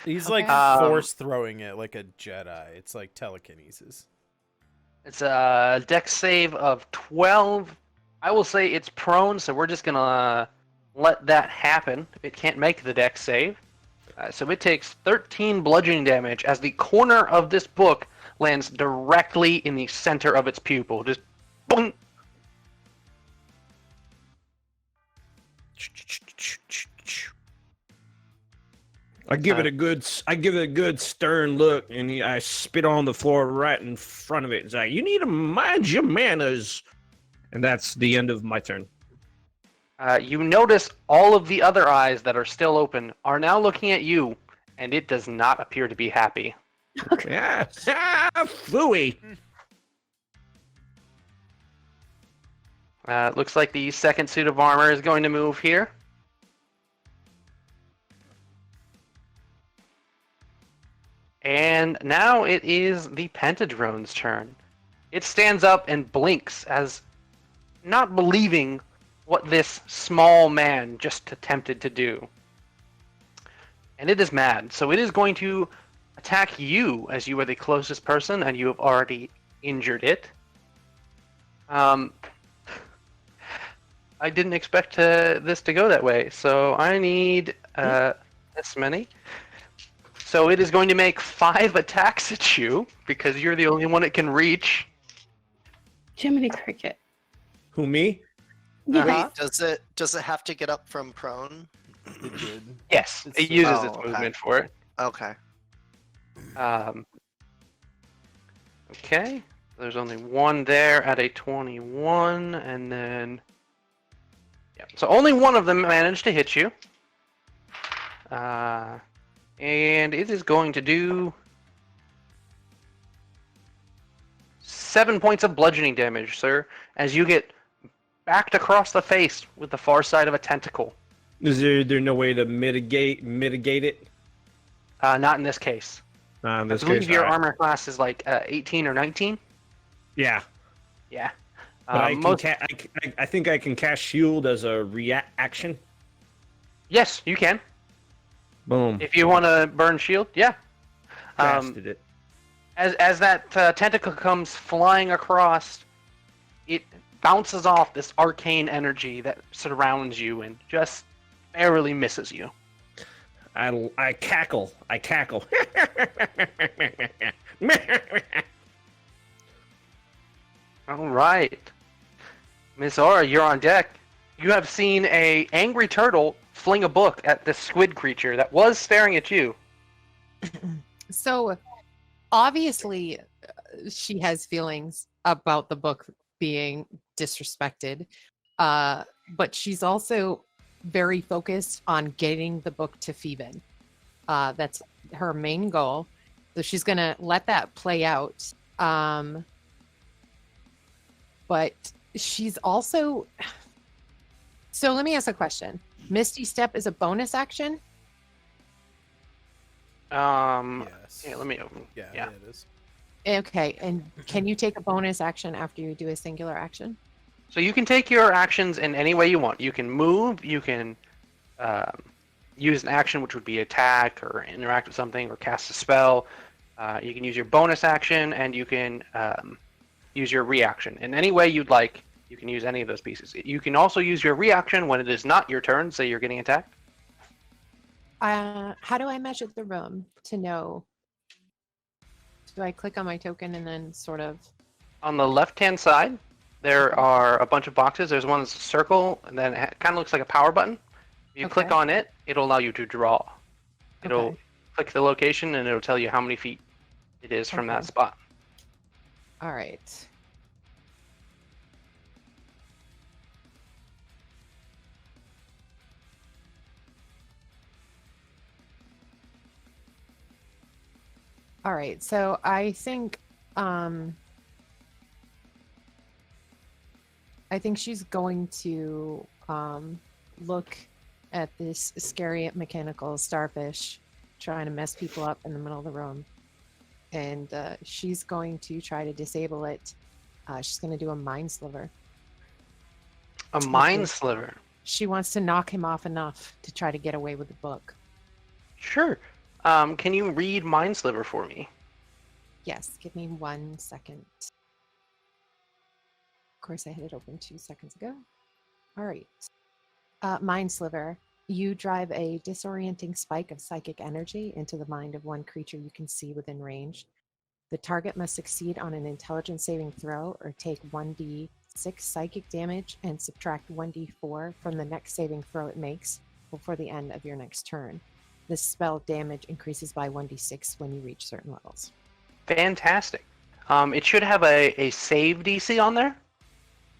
He's, like, Okay. force throwing it like a Jedi. It's like telekinesis. It's a dex save of 12. I will say it's prone, so we're just gonna let that happen. It can't make the dex save. So it takes 13 bludgeoning damage as the corner of this book lands directly in the center of its pupil. Just boom. I give it a good stern look, and I spit on the floor right in front of it. It's like, you need to mind your manners. And that's the end of my turn. You notice all of the other eyes that are still open are now looking at you, and it does not appear to be happy. Yeah, fooey. Looks like the second suit of armor is going to move here. And now it is the Pentadrone's turn. It stands up and blinks as not believing what this small man just attempted to do. And it is mad, so it is going to attack you as you are the closest person and you have already injured it. I didn't expect this to go that way, so I need this many. So it is going to make 5 attacks at you because you're the only one it can reach. Jiminy Cricket. Who, me? Yeah. Wait, does it have to get up from prone? It did. Yes, It's- it uses oh, its okay. movement for it. Okay. Okay, there's only one there at a 21, and then... Yeah, so only one of them managed to hit you. And it is going to do 7 points of bludgeoning damage, sir, as you get backed across the face with the far side of a tentacle. Is there no way to mitigate it? Not in this case. In I this believe case, your alright. armor class is like 18 or 19. Yeah. Yeah. But I Most- think I can cast shield as a reaction. Yes, you can. Boom. If you want to burn shield, yeah. Casted it. As that tentacle comes flying across, it bounces off this arcane energy that surrounds you and just barely misses you. I cackle. I cackle. All right, Miss Aura, you're on deck. You have seen a angry turtle fling a book at this squid creature that was staring at you. So obviously, she has feelings about the book being disrespected, but she's also very focused on getting the book to Phoeben. That's her main goal. So she's gonna let that play out. But she's also. So let me ask a question. Misty Step is a bonus action? Yes. Yeah, let me open. Yeah, Yeah. it is. Okay, and can you take a bonus action after you do a singular action? So you can take your actions in any way you want. You can move, you can use an action, which would be attack or interact with something or cast a spell. You can use your bonus action, and you can use your reaction. In any way you'd like, you can use any of those pieces. You can also use your reaction when it is not your turn, say you're getting attacked. How do I measure the room to know? Do I click on my token and then sort of... On the left-hand side, there are a bunch of boxes. There's one that's a circle, and then it kind of looks like a power button. If you click Okay. on it, it'll allow you to draw. It'll Okay. click the location, and it'll tell you how many feet it is from that Okay. spot. All right. All right, so I think she's going to look at this scary mechanical starfish trying to mess people up in the middle of the room, and she's going to try to disable it. She's going to do a mind sliver. A mind sliver. She wants to knock him off enough to try to get away with the book. Sure. Can you read mind sliver for me? Yes, give me 1 second. Of course, I had it open 2 seconds ago. All right. Mind Sliver. You drive a disorienting spike of psychic energy into the mind of one creature you can see within range. The target must succeed on an intelligence saving throw or take 1d6 psychic damage and subtract 1d4 from the next saving throw it makes before the end of your next turn. This spell damage increases by 1d6 when you reach certain levels. Fantastic. It should have a save DC on there.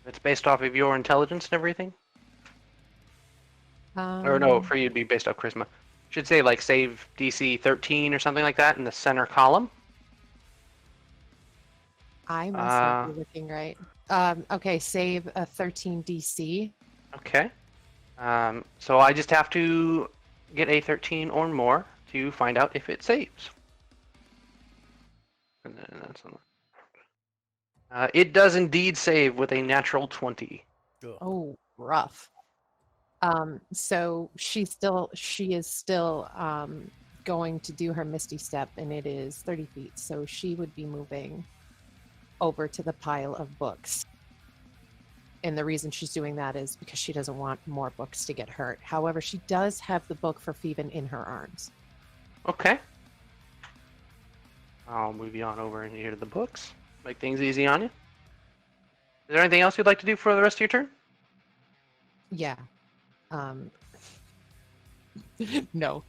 It's based off of your intelligence and everything. Or no, for you it'd be based off charisma. Should say like save DC 13 or something like that in the center column. I must not be looking right. Okay, save a 13 DC. Okay. So I just have to get a 13 or more to find out if it saves. And then that's on it does indeed save with a natural 20. Ugh. Oh, rough. So she is still going to do her Misty Step, and it is 30 feet. So she would be moving over to the pile of books. And the reason she's doing that is because she doesn't want more books to get hurt. However, she does have the book for Phoeben in her arms. Okay. I'll move you on over in here to the books. Make things easy on you. Is there anything else you'd like to do for the rest of your turn? Yeah. No,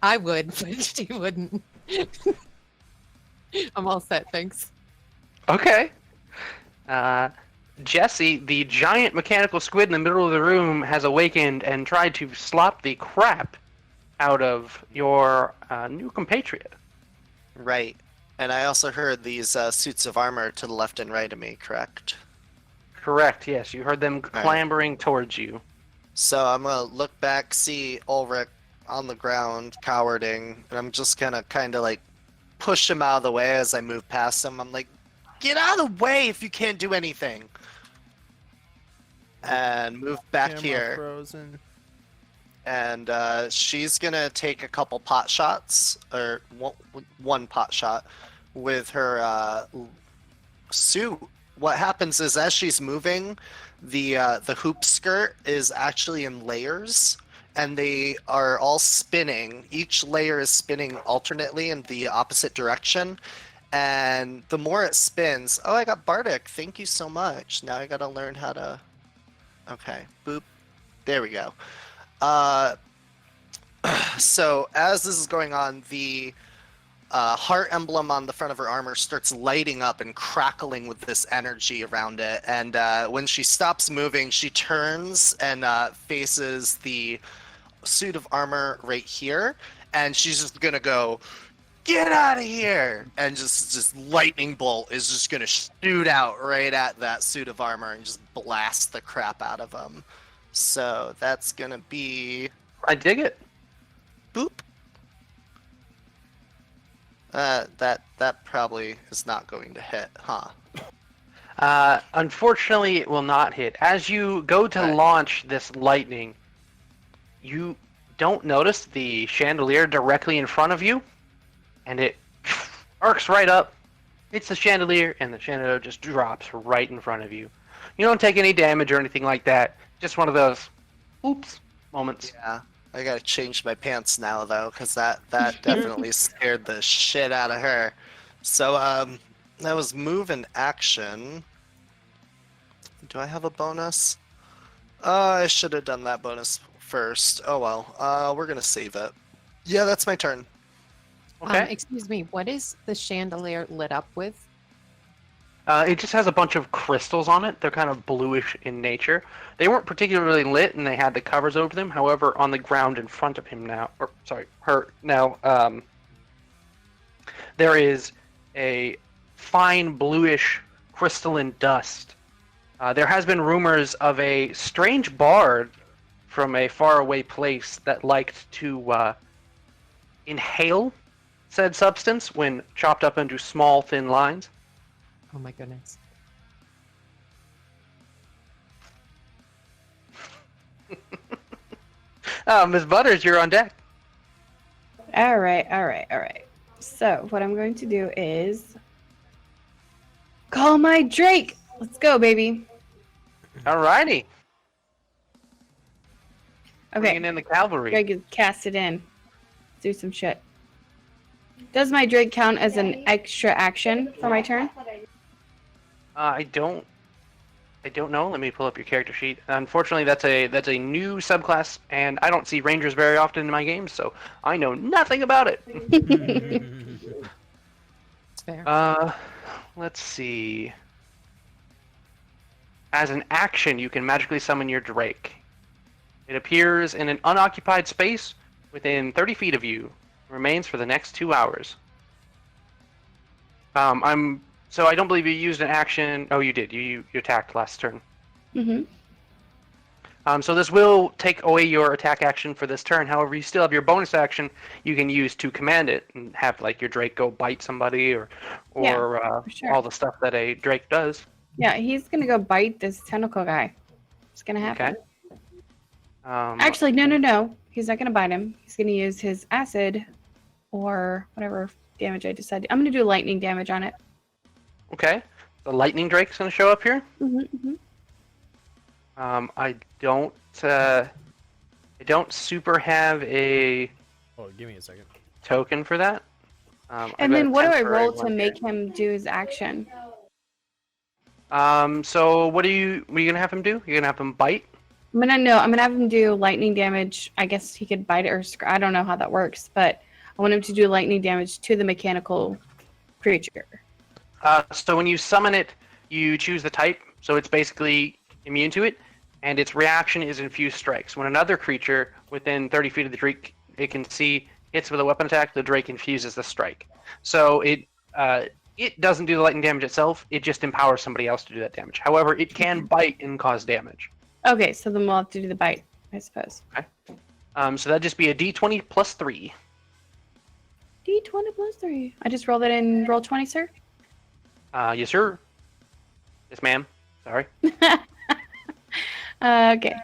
I would, but she wouldn't. I'm all set, thanks. Okay. Jesse, the giant mechanical squid in the middle of the room, has awakened and tried to slop the crap out of your new compatriot. Right. And I also heard these suits of armor to the left and right of me, correct? Correct, yes. You heard them clambering towards you. So I'm going to look back, see Ulrich on the ground, cowarding, and I'm just going to kind of like push him out of the way as I move past him. I'm like, get out of the way if you can't do anything. And move back Camera here. Frozen. And she's going to take a couple pot shots, or one pot shot, with her suit, what happens is as she's moving, the hoop skirt is actually in layers, and they are all spinning. Each layer is spinning alternately in the opposite direction, and the more it spins, oh, I got bardic. Thank you so much. Now I gotta learn how to. Okay, boop. There we go. So as this is going on, the heart emblem on the front of her armor starts lighting up and crackling with this energy around it. And when she stops moving, she turns and faces the suit of armor right here. And she's just going to go, get out of here! And just lightning bolt is just going to shoot out right at that suit of armor and just blast the crap out of him. So that's going to be... I dig it. Boop. That probably is not going to hit, huh? Unfortunately, it will not hit. As you go to launch this lightning, you don't notice the chandelier directly in front of you, and it arcs right up, hits the chandelier, and the chandelier just drops right in front of you. You don't take any damage or anything like that. Just one of those oops moments. Yeah. I gotta change my pants now, though, because that definitely scared the shit out of her. So, that was move and action. Do I have a bonus? I should have done that bonus first. Oh well. We're gonna save it. Yeah, that's my turn. Okay. Excuse me, what is the chandelier lit up with? It just has a bunch of crystals on it. They're kind of bluish in nature. They weren't particularly lit, and they had the covers over them. However, on the ground in front of him now, or sorry, her now, there is a fine bluish crystalline dust. There has been rumors of a strange bard from a faraway place that liked to inhale said substance when chopped up into small, thin lines. Oh my goodness. Ms. Butters, you're on deck. All right. So what I'm going to do is call my Drake. Let's go, baby. Alrighty. Okay. Bringing in the cavalry. Drake is cast it in. Do some shit. Does my Drake count as an extra action for my turn? I don't know. Let me pull up your character sheet. Unfortunately, that's a new subclass, and I don't see rangers very often in my games, so I know nothing about it. It's fair. Let's see. As an action, you can magically summon your Drake. It appears in an unoccupied space within 30 feet of you. Remains for the next 2 hours. So I don't believe you used an action. Oh, you did. You attacked last turn. Mm-hmm. So this will take away your attack action for this turn. However, you still have your bonus action you can use to command it and have like your Drake go bite somebody or sure. all the stuff that a Drake does. Yeah, he's gonna go bite this tentacle guy. It's gonna happen. Okay. Actually, no. He's not gonna bite him. He's gonna use his acid or whatever damage I decide. I'm gonna do lightning damage on it. Okay. The lightning Drake's gonna show up here. Mm-hmm. I don't super have a Oh, give me a second. token for that. And then what do I roll to make him do his action? So what are you gonna have him do? You're gonna have him bite? I'm gonna have him do lightning damage. I guess he could bite it or I don't know how that works, but I want him to do lightning damage to the mechanical creature. So when you summon it, you choose the type. So it's basically immune to it, and its reaction is infused strikes. When another creature within 30 feet of the Drake it can see hits with a weapon attack, the Drake infuses the strike. So it doesn't do the lightning damage itself. It just empowers somebody else to do that damage. However, it can bite and cause damage. Okay, so then we'll have to do the bite, I suppose. Okay. So that'd just be a D20 plus 3. D20 plus 3. I just rolled it in roll 20, sir? Yes, sir. Yes, ma'am. Sorry. Okay.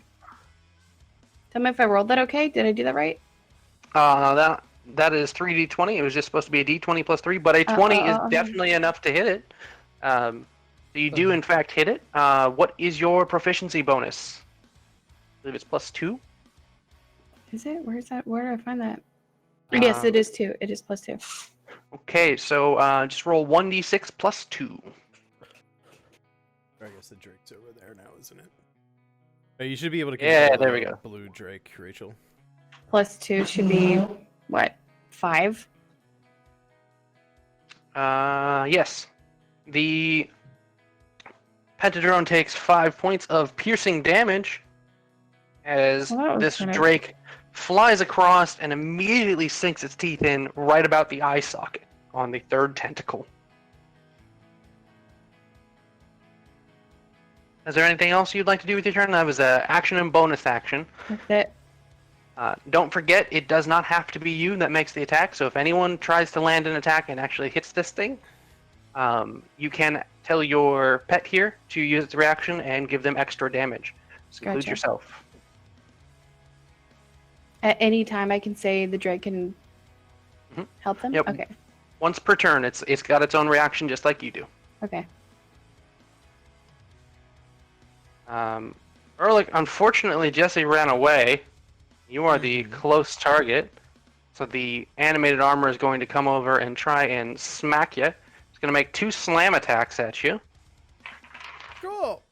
Tell me if I rolled that okay. Did I do that right? That That is 3d20. It was just supposed to be a d20 plus 3, but a 20 is definitely enough to hit it. So you do, in fact, hit it. What is your proficiency bonus? I believe it's plus 2. Is it? Where is that? Where do I find that? Yes, it is 2. It is plus 2. Okay, so just roll 1d6 plus 2. I guess the Drake's over there now, isn't it? Oh, you should be able to Yeah, control there we the go. blue Drake, Rachel. Plus 2 should be, what, 5? Yes. The Pentadrone takes 5 points of piercing damage as Well, that was this kinda- Drake flies across and immediately sinks its teeth in right about the eye socket on the third tentacle. Is there anything else you'd like to do with your turn? That was an action and bonus action. That's it. Don't forget, it does not have to be you that makes the attack, so if anyone tries to land an attack and actually hits this thing, you can tell your pet here to use its reaction and give them extra damage. This includes Gotcha. yourself. At any time, I can say the Drake can Mhm. help them? Yep. Okay. Once per turn, it's got its own reaction just like you do. Okay. Ehrlich, unfortunately, Jesse ran away. You are the close target, so the animated armor is going to come over and try and smack you. It's going to make 2 slam attacks at you. Cool.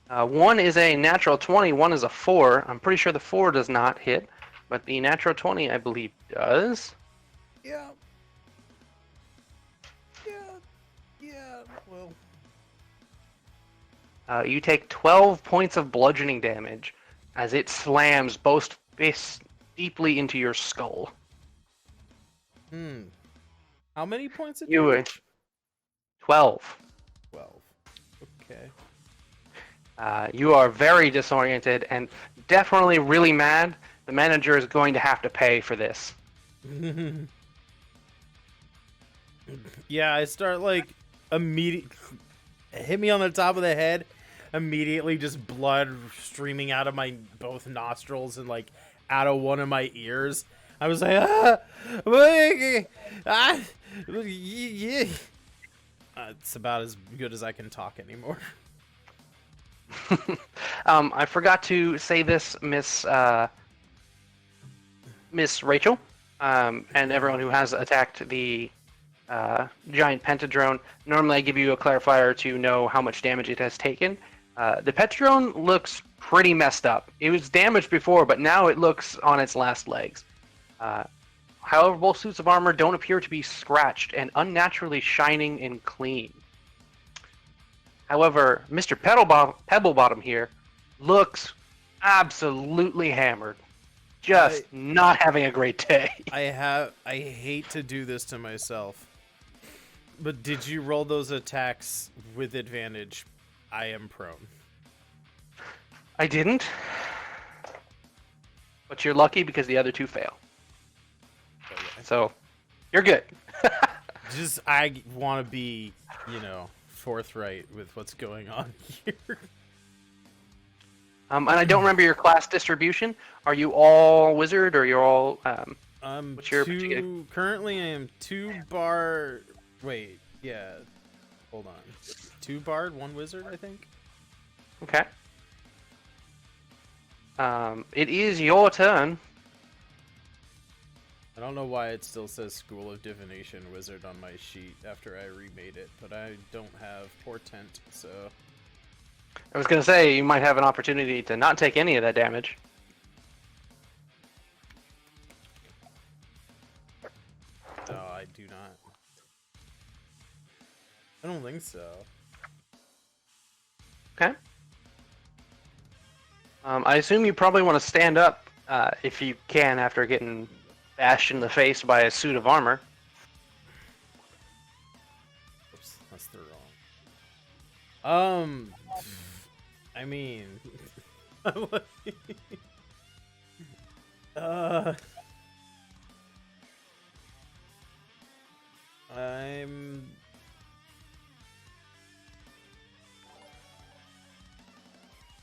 One is a natural 20, one is a 4. I'm pretty sure the 4 does not hit, but the natural 20, I believe, does. Yeah. Yeah. Well. You take 12 points of bludgeoning damage as it slams both fists deeply into your skull. How many points? You 12. 12. Okay. You are very disoriented and definitely really mad. The manager is going to have to pay for this. Yeah, I start like immediately hit me on the top of the head. Immediately, just blood streaming out of my both nostrils and like out of one of my ears. I was like, yeah. It's about as good as I can talk anymore. I forgot to say this, Miss Rachel, and everyone who has attacked the giant pentadrone. Normally, I give you a clarifier to know how much damage it has taken. The pentadrone looks pretty messed up. It was damaged before, but now it looks on its last legs. However, both suits of armor don't appear to be scratched and unnaturally shining and clean. However, Mr. Pebblebottom here looks absolutely hammered. Just not having a great day. I hate to do this to myself. But did you roll those attacks with advantage? I am prone. I didn't. But you're lucky because the other 2 fail. So, you're good. Just, I want to be, forthright with what's going on here. And I don't remember your class distribution. Are you all wizard or you're all what's your particular? Currently I am 2 bard. Wait, yeah. Hold on. 2 bard, 1 wizard, I think. Okay. It is your turn. I don't know why it still says School of Divination Wizard on my sheet after I remade it, but I don't have Portent, so... I was going to say, you might have an opportunity to not take any of that damage. No, I do not. I don't think so. Okay. I assume you probably want to stand up if you can after getting bashed in the face by a suit of armor. Oops, that's the wrong. I mean, I'm.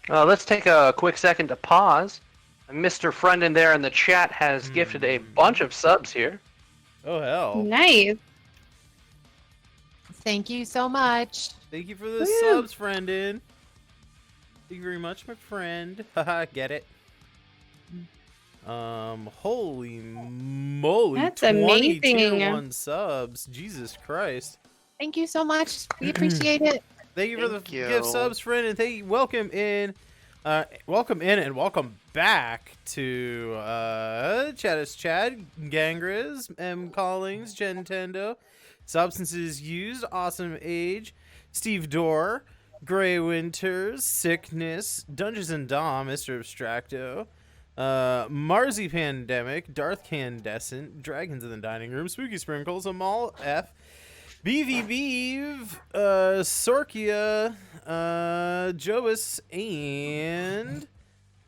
Let's take a quick second to pause Mr. Friend in there in the chat has gifted a bunch of subs here. Oh hell! Nice. Thank you so much. Thank you for the Woo. subs, friendin. Thank you very much, my friend. Haha, get it? Holy moly! That's 20 tier amazing. 1 subs. Jesus Christ! Thank you so much. We appreciate it. Thank you for the Thank you. gift subs, friend, and thank you. Welcome in, and welcome back to Chat is Chad, Gangriz, M Collings, Gentendo, Substances Used, Awesome Age, Steve Dorr, Gray Winters, Sickness, Dungeons and Dom, Mr. Abstracto, Marzi Pandemic, Darth Candescent, Dragons in the Dining Room, Spooky Sprinkles, Amal F, BV Beeve, Sorkia, Jobus, and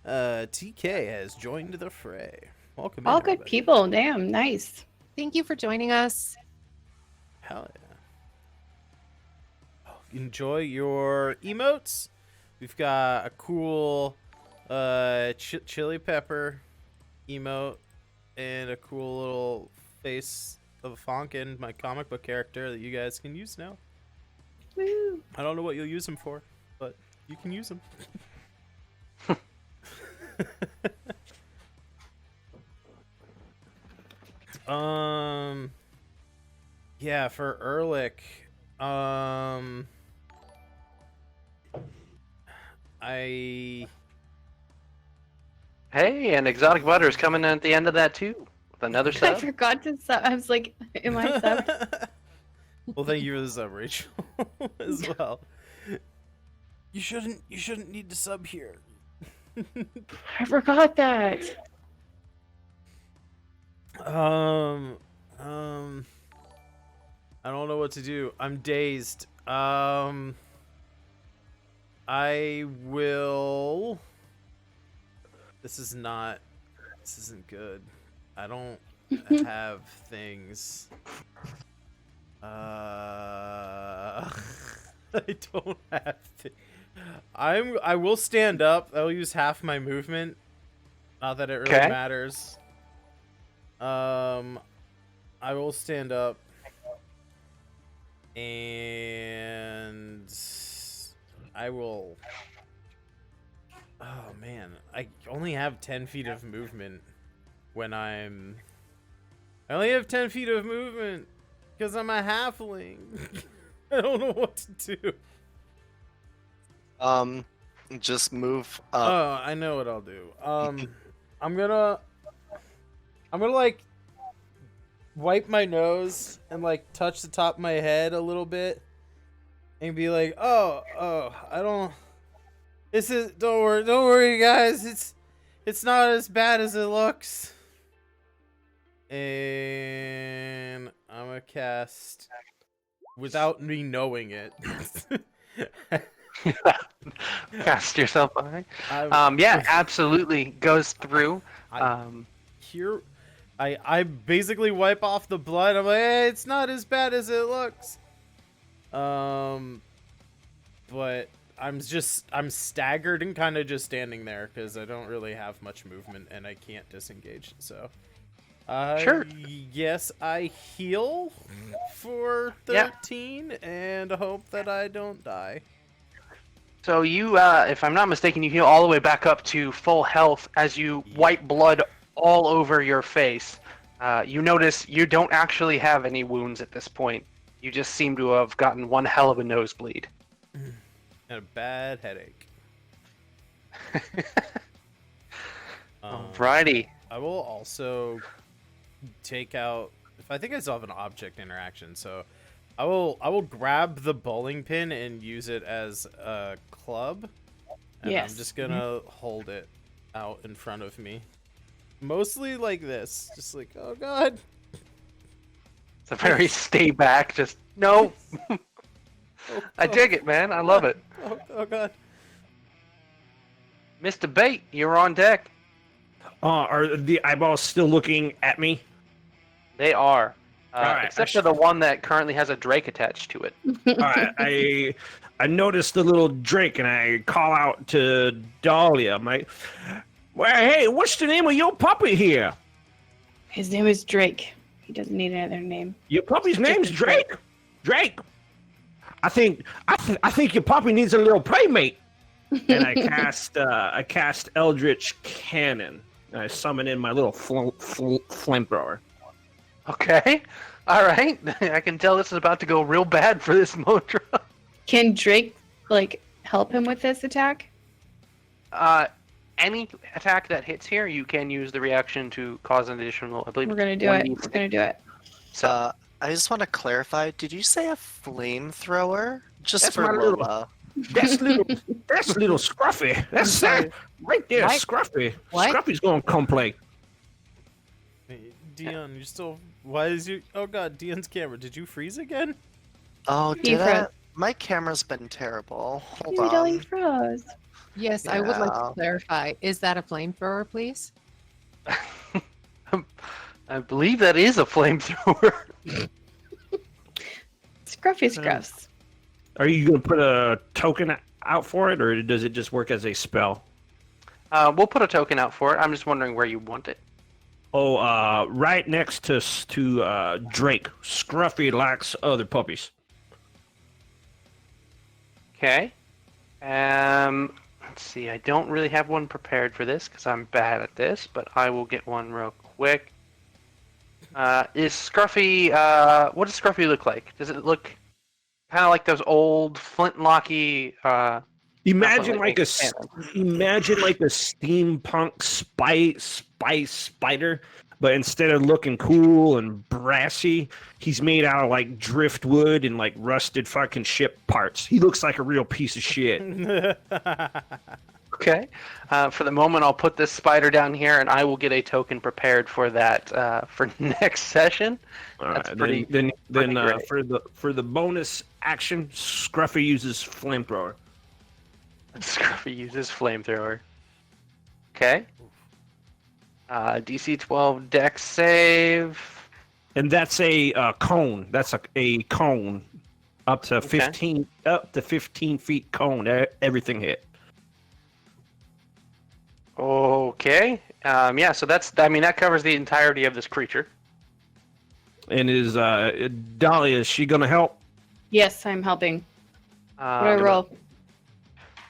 TK has joined the fray. Welcome All in, good everybody. people. Damn, nice. Thank you for joining us. Hell yeah. Enjoy your emotes. We've got a cool chili pepper emote and a cool little face of Fonkin, my comic book character that you guys can use now. Woo. I don't know what you'll use them for, but you can use them. Yeah, for Ehrlich, Hey, and Exotic Butter is coming in at the end of that too with another I sub. forgot to sub. I was like, am I subbed? Well, thank you for the sub, Rachel, as well. You shouldn't need to sub here. I forgot that. I don't know what to do. I'm dazed. I will. This isn't good. I don't have things. I don't have I will stand up. I'll use half my movement. Not that it really Okay. matters. I will stand up. And I will. Oh man, I only have 10 feet of movement when I only have 10 feet of movement because I'm a halfling. I don't know what to do. Just move Oh, up. I know what I'll do. I'm gonna like wipe my nose and like touch the top of my head a little bit and be like, oh, I don't. Don't worry, guys. It's not as bad as it looks. And I'm gonna cast without me knowing it. Cast yourself behind. I'm- Yeah, absolutely goes through. Here, I basically wipe off the blood. I'm like, hey, it's not as bad as it looks. But I'm staggered and kind of just standing there because I don't really have much movement and I can't disengage. So, Sure. Yes, I heal for 13 and hope that I don't die. So you, if I'm not mistaken, you heal all the way back up to full health as you wipe blood all over your face. You notice you don't actually have any wounds at this point. You just seem to have gotten one hell of a nosebleed. And a bad headache. Alrighty. I will also take out. I think I still have an object interaction, so I will grab the bowling pin and use it as a club. And Yes. I'm just gonna hold it out in front of me, mostly like this, just like, oh god. It's a very stay back, just no. Oh, I dig it, man. I love it. Oh god. Mr. Bait, you're on deck. Are the eyeballs still looking at me? They are. Alright, Except for the one that currently has a Drake attached to it. All right, I noticed the little Drake, and I call out to Dahlia. I'm like, Well, hey, what's the name of your puppy here? His name is Drake. He doesn't need another name. Your puppy's name's Drake. Drake. I think your puppy needs a little playmate. And I cast Eldritch Cannon. And I summon in my little flamethrower. Okay. All right. I can tell this is about to go real bad for this Modra. Can Drake help him with this attack? Any attack that hits here, you can use the reaction to cause an additional. I believe We're gonna do it. We're gonna do it. So I just want to clarify. Did you say a flamethrower? Just That's for my little- Lola. That's little Scruffy. That's that right there, What? Scruffy. What? Scruffy's gonna come play. Hey, Dion, you still? Why is you? Oh God, Dion's camera. Did you freeze again? Oh, He did I? froze. My camera's been terrible. Hold Baby doll, you on. froze. Yes, I would like Yeah. to clarify. Is that a flamethrower, please? I believe that is a flamethrower. Scruffy Scruffs. Are you gonna put a token out for it, or does it just work as a spell? We'll put a token out for it. I'm just wondering where you want it. Oh, right next to Drake. Scruffy likes other puppies. Okay. Let's see. I don't really have one prepared for this because I'm bad at this, but I will get one real quick. Is Scruffy? What does Scruffy look like? Does it look kind of like those old flintlocky? Imagine Not like a flintlocky, steampunk spice spider, but instead of looking cool and brassy, he's made out of like driftwood and like rusted fucking ship parts. He looks like a real piece of shit. Okay. For the moment, I'll put this spider down here, and I will get a token prepared for that for next session. All That's right, pretty- then pretty great. for the bonus action, Scruffy uses flamethrower. Scruffy uses flamethrower. Okay. DC 12 Dex save. And that's a cone. That's a cone, up to 15 feet cone. Everything hit. Okay. Yeah. So that covers the entirety of this creature. And is Dahlia? Is she gonna help? Yes, I'm helping. What do I Um, roll?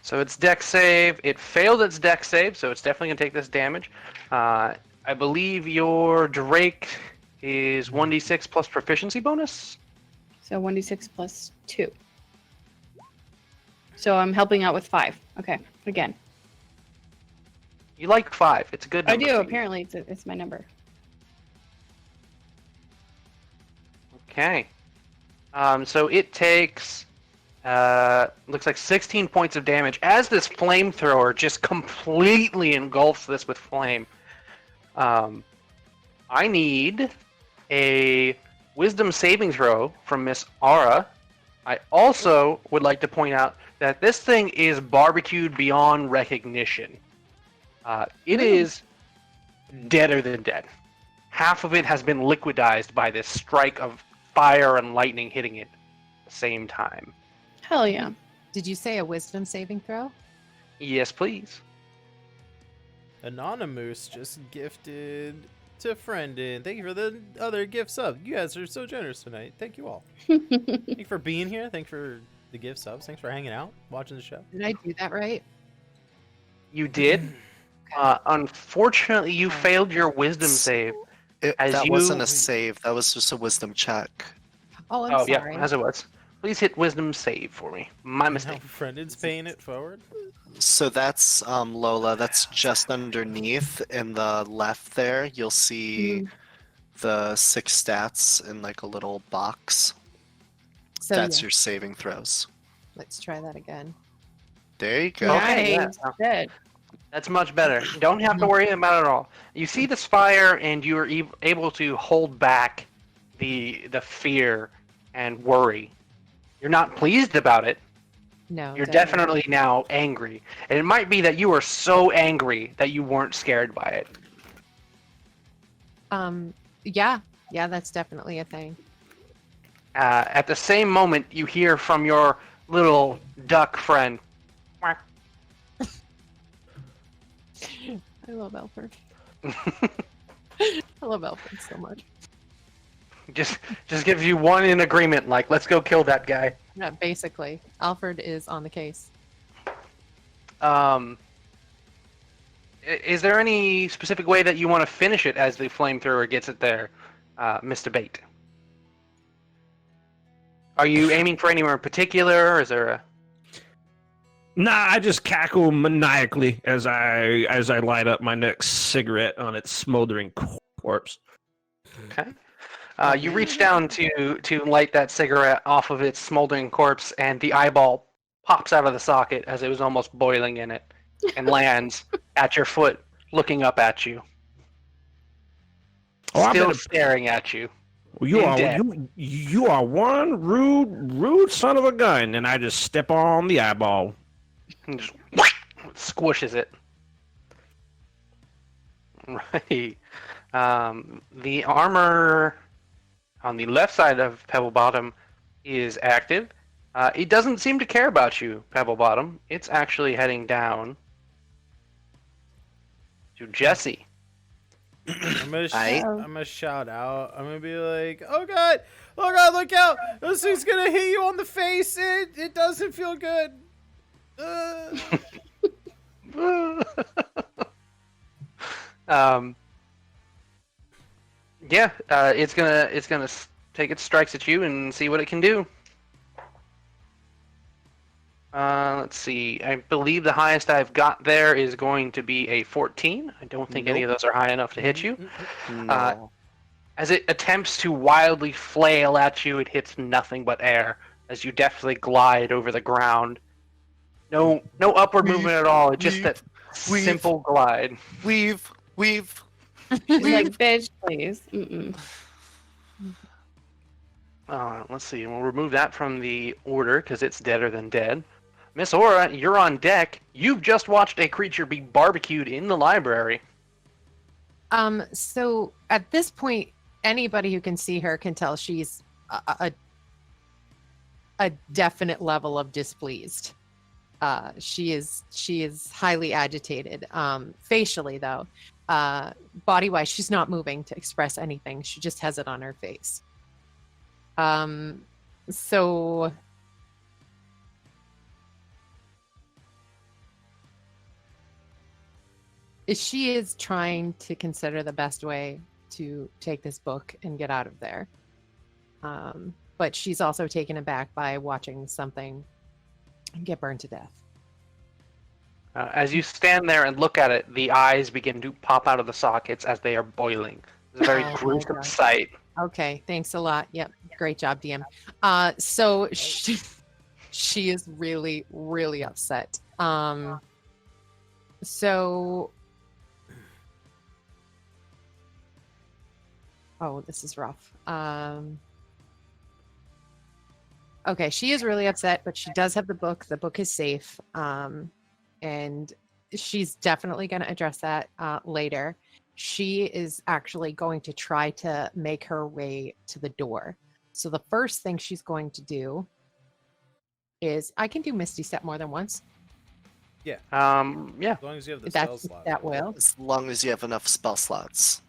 So it's Dex save. It failed its Dex save, so it's definitely gonna take this damage. I believe your Drake is 1d6 plus proficiency bonus. So 1d6 plus 2. So I'm helping out with 5. Okay, again. You like 5. It's a good I number. do. for you. Apparently, it's my number. Okay. So it takes looks like 16 points of damage as this flamethrower just completely engulfs this with flame. I need a wisdom saving throw from Miss Ara. I also would like to point out that this thing is barbecued beyond recognition. It is deader than dead. Half of it has been liquidized by this strike of fire and lightning hitting it at the same time. Hell yeah. Did you say a wisdom saving throw? Yes, please. Anonymous just gifted to Friendin. Thank you for the other gift sub. You guys are so generous tonight. Thank you all. Thank you for being here. Thank you for the gift subs. Thanks for hanging out, watching the show. Did I do that right? You did. Unfortunately, you failed your wisdom save. As That you- wasn't a save. That was just a wisdom check. Oh, I'm Oh, sorry. yeah, as it was. Please hit wisdom save for me. My Now mistake. Friendin's paying it forward. So that's Lola. That's just underneath in the left there. You'll see the 6 stats in like a little box. So That's yeah, your saving throws. let's try that again. There you go. Okay, yeah. Nice. Good. That's much better. You don't have to worry about it at all. You see this fire, and you are able to hold back the fear and worry. You're not pleased about it. No, You're don't. definitely now angry. And it might be that you were so angry that you weren't scared by it. Yeah, that's definitely a thing. At the same moment, you hear from your little duck friend. "Quack." I love Alfred. I love Alfred so much. just gives you one in agreement, like, let's go kill that guy. Yeah, basically, Alfred is on the case. Is there any specific way that you want to finish it as the flamethrower gets it there, Mr. Bait? Are you aiming for anywhere in particular, or is there a... Nah, I just cackle maniacally as I light up my next cigarette on its smoldering corpse. Okay. You reach down to light that cigarette off of its smoldering corpse, and the eyeball pops out of the socket as it was almost boiling in it, and lands at your foot, looking up at you. Oh, Still staring at you. You are dead. you are one rude son of a gun, and I just step on the eyeball. And just squishes it. Right. The armor on the left side of Pebble Bottom is active. It doesn't seem to care about you, Pebble Bottom. It's actually heading down to Jesse. I'm gonna shout out. I'm gonna be like, "Oh God! Oh God! Look out! This thing's gonna hit you on the face. It doesn't feel good." Yeah, it's gonna take its strikes at you and see what it can do. Let's see. I believe the highest I've got there is going to be a 14. I don't think any of those are high enough to hit you. No. As it attempts to wildly flail at you, it hits nothing but air as you deftly glide over the ground. No upward movement at all. Just that simple glide. Weave. She's like, bitch, please. Mm-mm. Let's see. We'll remove that from the order because it's deader than dead. Miss Aura, you're on deck. You've just watched a creature be barbecued in the library. So at this point, anybody who can see her can tell she's a definite level of displeased. She is highly agitated. Facially, though, body-wise, she's not moving to express anything. She just has it on her face. So she is trying to consider the best way to take this book and get out of there. But she's also taken aback by watching something get burned to death. As you stand there and look at it, the eyes begin to pop out of the sockets as they are boiling. It's a very gruesome God. sight. Okay, thanks a lot. Yep, great job, DM. So she is really, really upset. So, oh, this is rough. Okay, she is really upset, but she does have the book. The book is safe. And she's definitely going to address that later. She is actually going to try to make her way to the door. So the first thing she's going to do is, I can do Misty Step more than once. Yeah. As long as you have the spell slot. That will. As long as you have enough spell slots.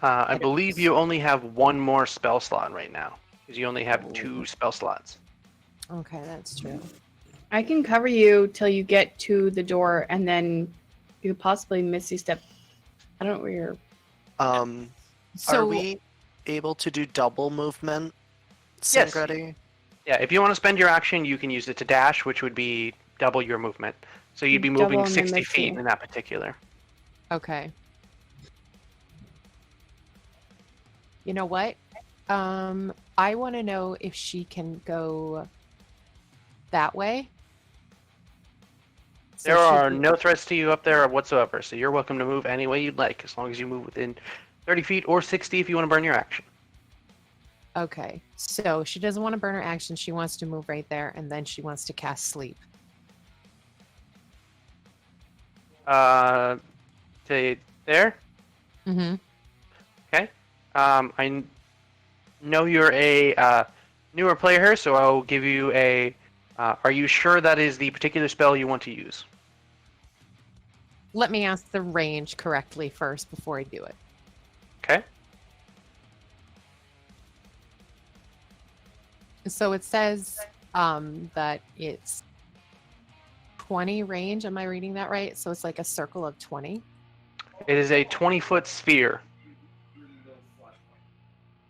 I believe you only have one more spell slot right now, because you only have 2 spell slots. Okay, that's true. I can cover you till you get to the door, and then you could possibly Misty Step. I don't know where you're. Are we able to do double movement, Yes. Sangreti? Yeah, if you want to spend your action, you can use it to dash, which would be double your movement. So you'd be moving Double and then 60 Misty. feet in that particular. Okay. You know what? I want to know if she can go that way. So There she are can- no threats to you up there whatsoever, so you're welcome to move any way you'd like, as long as you move within 30 feet or 60 if you want to burn your action. Okay, so she doesn't want to burn her action. She wants to move right there, and then she wants to cast sleep. To there? Mm-hmm. Okay. I know you're a newer player here, so I'll give you a... are you sure that is the particular spell you want to use? let me ask the range correctly first before I do it. Okay. So it says that it's 20 range. Am I reading that right? So it's like a circle of 20. It is a 20-foot sphere.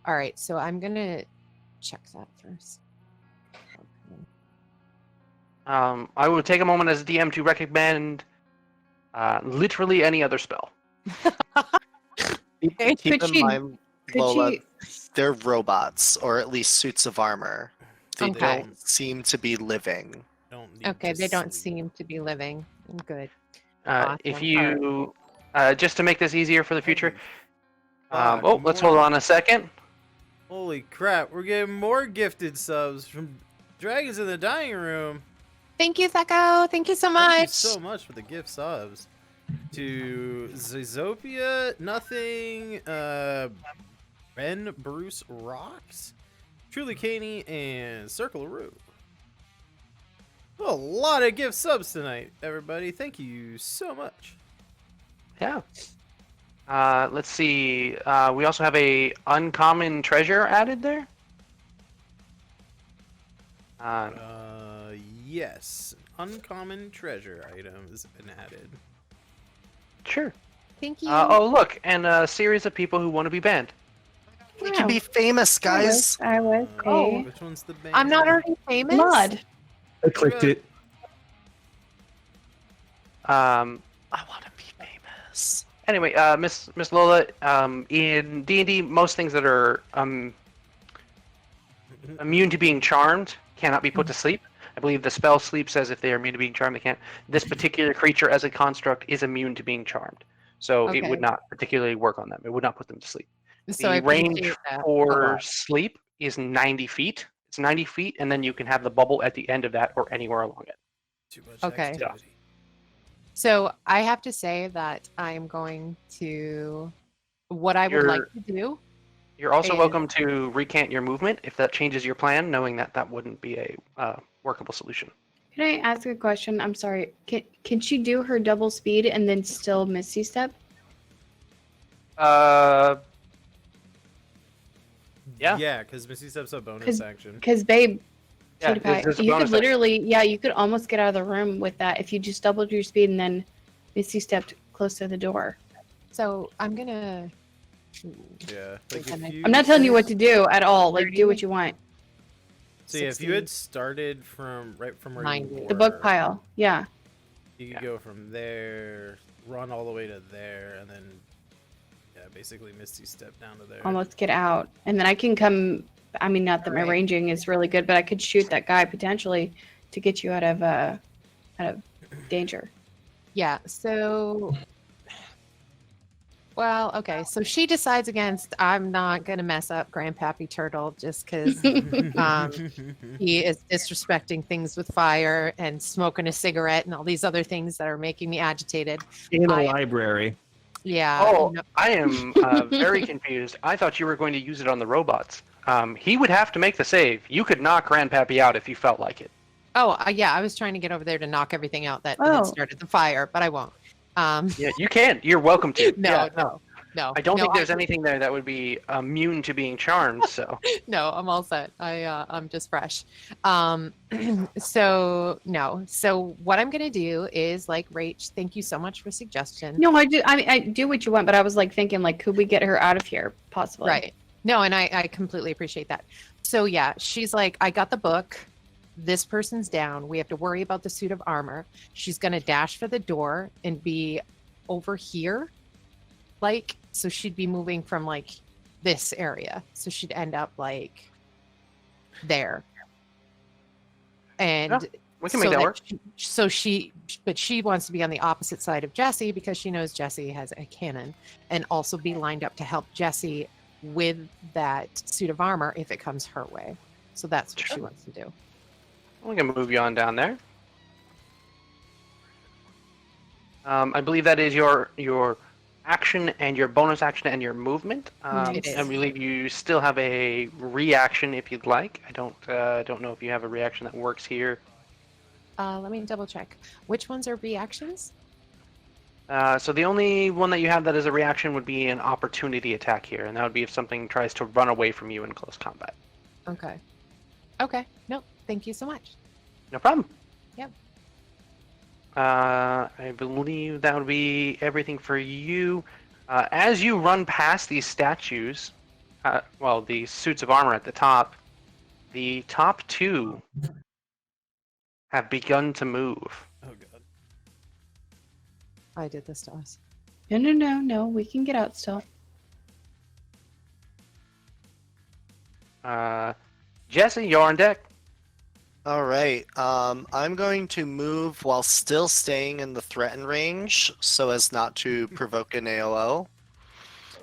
All right, so I'm gonna check that first. Okay. I will take a moment as a DM to recommend literally any other spell. Keep Could in she- mind, could Lola, she- they're robots, or at least suits of armor. They Okay. don't seem to be living. Don't need Okay, to they don't sleep. seem to be living. Good. If Awesome. you, just to make this easier for the future, Fuck, let's more- hold on a second. Holy crap, we're getting more gifted subs from Dragons in the Dining Room. Thank you, Theko. Thank you so Thank you much. so much for the gift subs. To Zizopia, Nothing, Ben Bruce Rocks, Truly Caney, and Circle Roo. A lot of gift subs tonight, everybody. Thank you so much. Yeah. Let's see. We also have a uncommon treasure added there. Yes, uncommon treasure item has been added. Sure. Thank you. Oh, look, and a series of people who want to be banned. We can be famous, guys. I was. Oh. Which one's the band? I'm not already famous. Mud. I clicked it. I want to be famous. Anyway, Miss Lola, in D&D, most things that are immune to being charmed cannot be put to sleep. I believe the spell sleep says if they are immune to being charmed, they can't. This particular creature as a construct is immune to being charmed, so it Okay. would not particularly work on them. It would not put them to sleep. So I The range appreciate that a for lot. sleep is 90 feet. It's 90 feet, and then you can have the bubble at the end of that or anywhere along it. Too much Okay. activity. So I have to say that I'm going to what I would You're- like to do. You're also And- welcome to recant your movement if that changes your plan, knowing that that wouldn't be a workable solution. Can I ask a question? I'm sorry. Can she do her double speed and then still Misty Step? Yeah. Yeah, because Misty Step's a bonus 'Cause- action. Because babe, Yeah, Cutie Pie, there's a you bonus could literally, you could almost get out of the room with that if you just doubled your speed and then Misty stepped close to the door. So I'm gonna. Yeah. Like Can I- if you, I'm not telling you what to do at all. Like, do what you want. So yeah, if you had started from right from where 90. you were, The book pile. Yeah. you could go from there, run all the way to there, and then basically Misty step down to there. Almost get out. And then I can come. I mean, not that my Alright. ranging is really good, but I could shoot that guy potentially to get you out of danger. Yeah. So. Well, okay. So she decides against. I'm not gonna mess up Grandpappy Turtle just because he is disrespecting things with fire and smoking a cigarette and all these other things that are making me agitated. In the I- library. Yeah. Oh, no- I am very confused. I thought you were going to use it on the robots. He would have to make the save. You could knock Grandpappy out if you felt like it. Oh, yeah. I was trying to get over there to knock everything out that Oh. had started the fire, but I won't. Yeah, you can. You're welcome to. No, Yeah, no. I don't no, think there's anything there that would be immune to being charmed. So No, I'm all set. I'm just fresh. So no. So what I'm gonna do is like Rach. Thank you so much for suggestion. No, I do. I mean, I do what you want, but I was like thinking, like, could we get her out of here, possibly? Right. No, and I completely appreciate that. So yeah, she's like, I got the book. This person's down. We have to worry about the suit of armor. She's gonna dash for the door and be over here. Like, so she'd be moving from like this area. So she'd end up like there. And we can make that work. but she wants to be on the opposite side of Jesse because she knows Jesse has a cannon and also be lined up to help Jesse with that suit of armor if it comes her way. So that's what she wants to do. We can move you on down there. I believe that is your action and your bonus action and your movement. It is. I believe you still have a reaction if you'd like. I don't know if you have a reaction that works here. Let me double check. Which ones are reactions? So the only one that you have that is a reaction would be an opportunity attack here, and that would be if something tries to run away from you in close combat. Okay. Okay. No, thank you so much. No problem. Yep. I believe that would be everything for you. As you run past these statues, the suits of armor at the top two have begun to move. Oh god. I did this to us. No. We can get out still. Jesse, you're on deck. All right. I'm going to move while still staying in the threaten range so as not to provoke an AOO.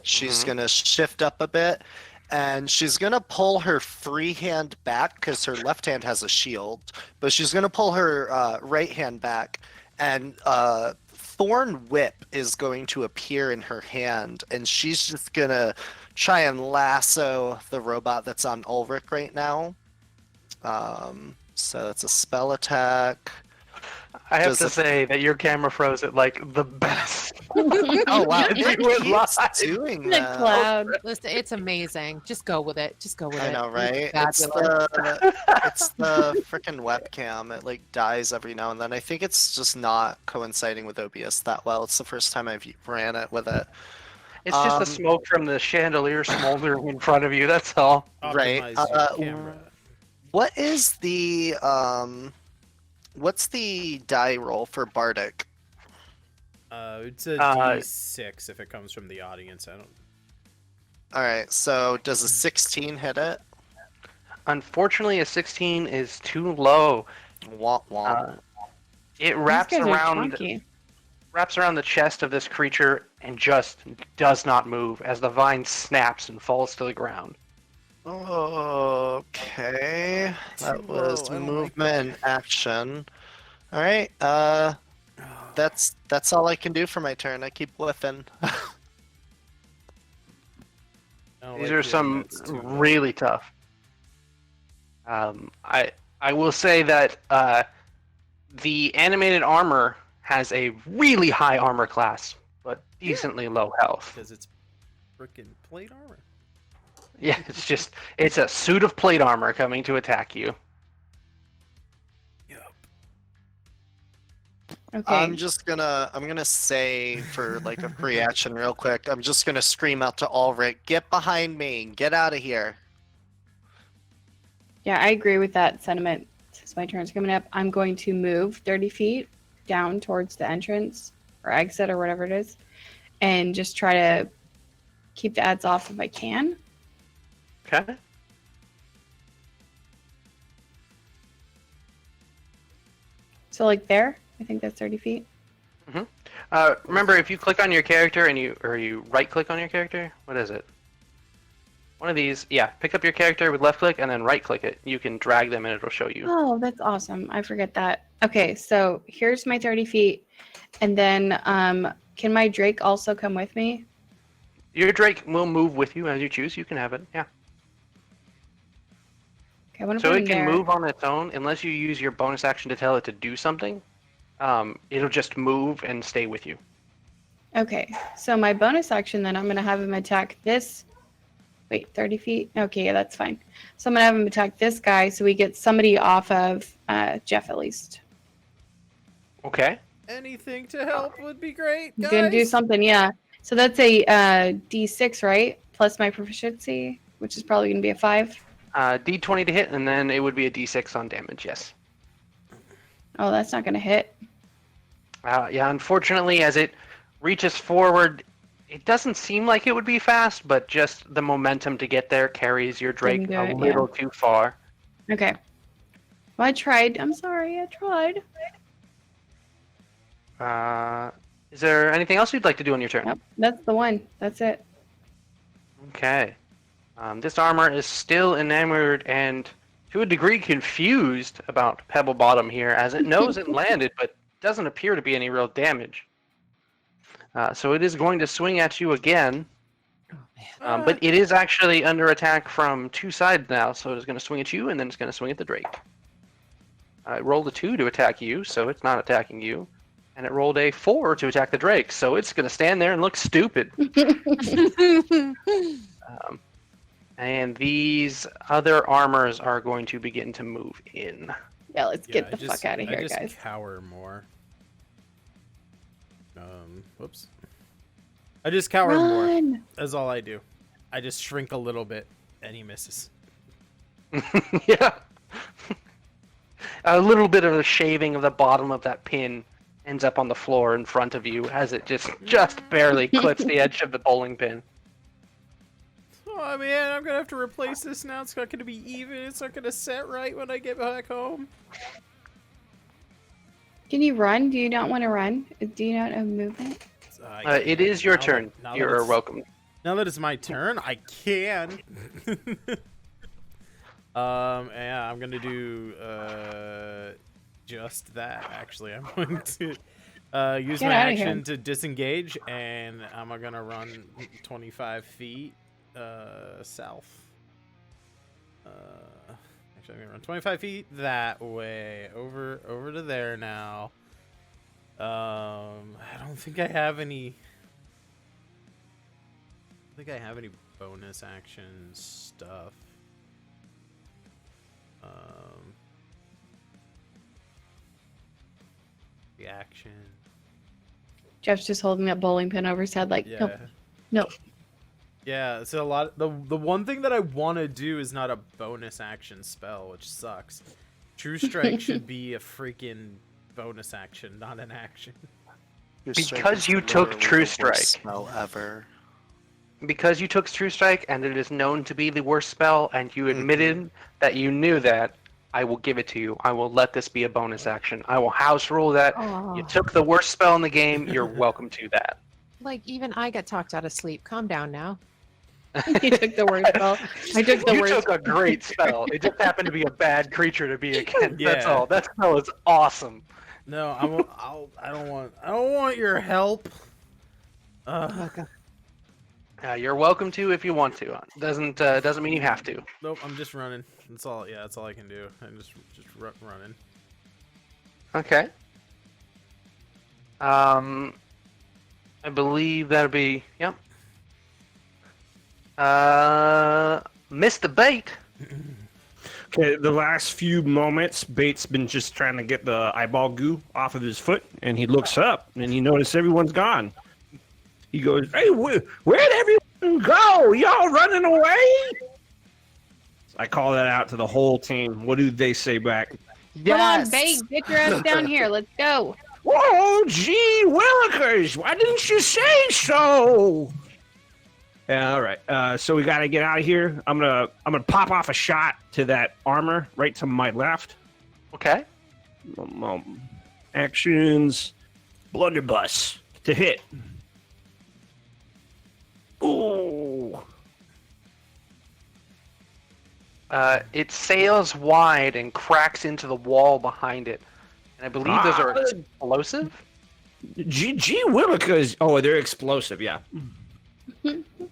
She's Mhm. going to shift up a bit and she's going to pull her free hand back because her left hand has a shield, but she's going to pull her right hand back and Thorn Whip is going to appear in her hand and she's just going to try and lasso the robot that's on Ulrich right now. So it's a spell attack. I have Does to it- say that your camera froze at like the best. Oh wow, You it were keeps live. doing The that. cloud. Listen, it's amazing. Just go with it. Just go with I it. know, right? It's It's fabulous. it's the freaking webcam. It like dies every now and then. I think it's just not coinciding with OBS that well. It's the first time I've ran it with it. It's just the Um, smoke from the chandelier smoldering in front of you. That's all. Right, Optimize your camera. What is the what's the die roll for bardic? It's a Uh, D6 if it comes from the audience. I don't. All right, so does a 16 hit it? Unfortunately, a 16 is too low. Womp womp. It These wraps guys are around chunky. the chest of this creature and just does not move as the vine snaps and falls to the ground. Okay, that Too was low, I don't like movement and action. All right, that's all I can do for my turn. I keep whiffing. I don't These like are the some that's too low. really tough. I will say that the animated armor has a really high armor class, but decently low health. because it's freaking plate armor. Yeah, it's a suit of plate armor coming to attack you. Yup. Okay. I'm gonna say for like a free action real quick. I'm just gonna scream out to Ulrich, "Get behind me! Get out of here!" Yeah, I agree with that sentiment. Since my turn's coming up, I'm going to move 30 feet down towards the entrance or exit or whatever it is, and just try to keep the ads off if I can. Okay. So like there, I think that's 30 feet. Remember, if you click on your character and you right click on your character, what is it? One of these, yeah. Pick up your character with left click and then right click it. You can drag them and it'll show you. Oh, that's awesome. I forget that. Okay, so here's my 30 feet. And then can my Drake also come with me? Your Drake will move with you as you choose. You can have it, yeah. Okay, I want to So put it him can there. move on its own unless you use your bonus action to tell it to do something. It'll just move and stay with you. Okay, so my bonus action then I'm going to have him attack this. Wait, 30 feet? Okay, yeah, that's fine. So I'm going to have him attack this guy so we get somebody off of Jeff at least. Okay. Anything to help would be great, guys. Gonna do something, yeah. So that's a D6, right? Plus my proficiency, which is probably going to be a 5. D20 to hit, and then it would be a D6 on damage, yes. Oh, that's not going to hit. Yeah, unfortunately, as it reaches forward, it doesn't seem like it would be fast, but just the momentum to get there carries your Drake Didn't do a it, little too far. Okay. Well, I tried. I'm sorry. I tried. Is there anything else you'd like to do on your turn? Yep, that's the one. That's it. Okay. This armor is still enamored and to a degree confused about Pebble Bottom here, as it knows it landed, but doesn't appear to be any real damage. So it is going to swing at you again, Oh, man. but it is actually under attack from two sides now, so it is going to swing at you, and then it's going to swing at the Drake. It rolled a 2 to attack you, so it's not attacking you. and it rolled a 4 to attack the Drake, so it's going to stand there and look stupid. And these other armors are going to begin to move in. Yeah, let's get the I fuck out of here, I just guys. cower more. Whoops. I just cower more. Run! That's all I do. I just shrink a little bit, and he misses. Yeah. A little bit of a shaving of the bottom of that pin ends up on the floor in front of you as it just barely clips the edge of the bowling pin. Oh man, I'm gonna have to replace this now. It's not gonna be even. It's not gonna set right when I get back home. Can you run? Do you not want to run? Do you not have movement? It is your Now turn. that- now that You're it's- welcome. Now that it's my turn, I can. Yeah, I'm gonna do just that. Actually, I'm going to use Get my outta here. action to disengage, and I'm gonna run 25 feet south. Actually, I'm gonna run 25 feet that way, over to there now. I don't think I have any. I don't think I have any bonus action stuff. Reaction. Jeff's just holding that bowling pin over his head like, Yeah. nope, nope. Yeah, so a lot. The one thing that I want to do is not a bonus action spell, which sucks. True Strike should be a freaking bonus action, not an action. Your strike Because is you took literally True the worst Strike. spell ever. Because you took True Strike, and it is known to be the worst spell, and you admitted that you knew that, I will give it to you. I will let this be a bonus action. I will house rule that. Oh. You took the worst spell in the game. You're welcome to that. Like, even I got talked out of sleep. Calm down now. You took the worst spell. I took the You worst. took a great spell. It just happened to be a bad creature to be against. That's Yeah. all. That spell is awesome. No, I don't want your help. Okay. You're welcome to if you want to. Doesn't mean you have to. Nope, I'm just running. That's all. Yeah, that's all I can do. I'm just running. Okay. I believe that'll be yep. Missed the bait. Okay, the last few moments, Bait's been just trying to get the eyeball goo off of his foot, and he looks up and he notices everyone's gone. He goes, "Hey, where'd everyone go? Y'all running away?" I call that out to the whole team. What do they say back? Come on, Bait, get your ass down here. Let's go. Whoa, gee willikers! Why didn't you say so? Yeah, all right. So we got to get out of here. I'm gonna pop off a shot to that armor right to my left. Okay. Actions, blunderbuss to hit. Ooh. It sails wide and cracks into the wall behind it. And I believe those are explosive. Gee willikers! Oh, they're explosive. Yeah.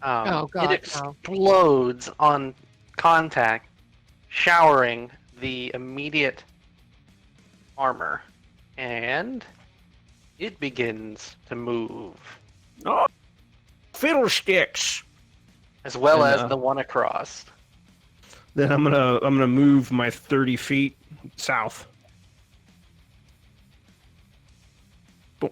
Oh, God, It no. explodes on contact, showering the immediate armor, and it begins to move, Oh, fiddlesticks! as well And, as the one across. Then I'm gonna move my 30 feet south. Boom.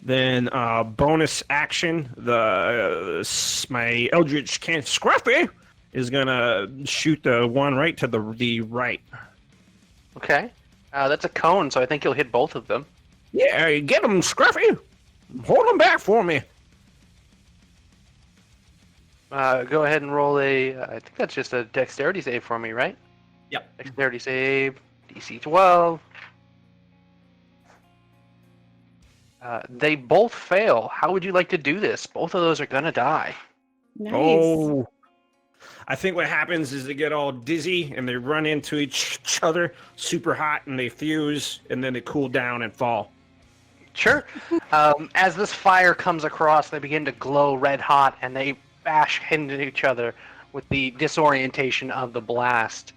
Then bonus action, my Eldritch can't Scruffy is gonna shoot the one right to the right. Okay. That's a cone, so I think you'll hit both of them. Yeah, get him, Scruffy. Hold him back for me. Go ahead and roll I think that's just a dexterity save for me, right? Yep. Dexterity save, DC 12. They both fail. How would you like to do this? Both of those are gonna die. Nice. Oh. I think what happens is they get all dizzy and they run into each other super hot and they fuse and then they cool down and fall. Sure. As this fire comes across, they begin to glow red hot and they bash into each other with the disorientation of the blast.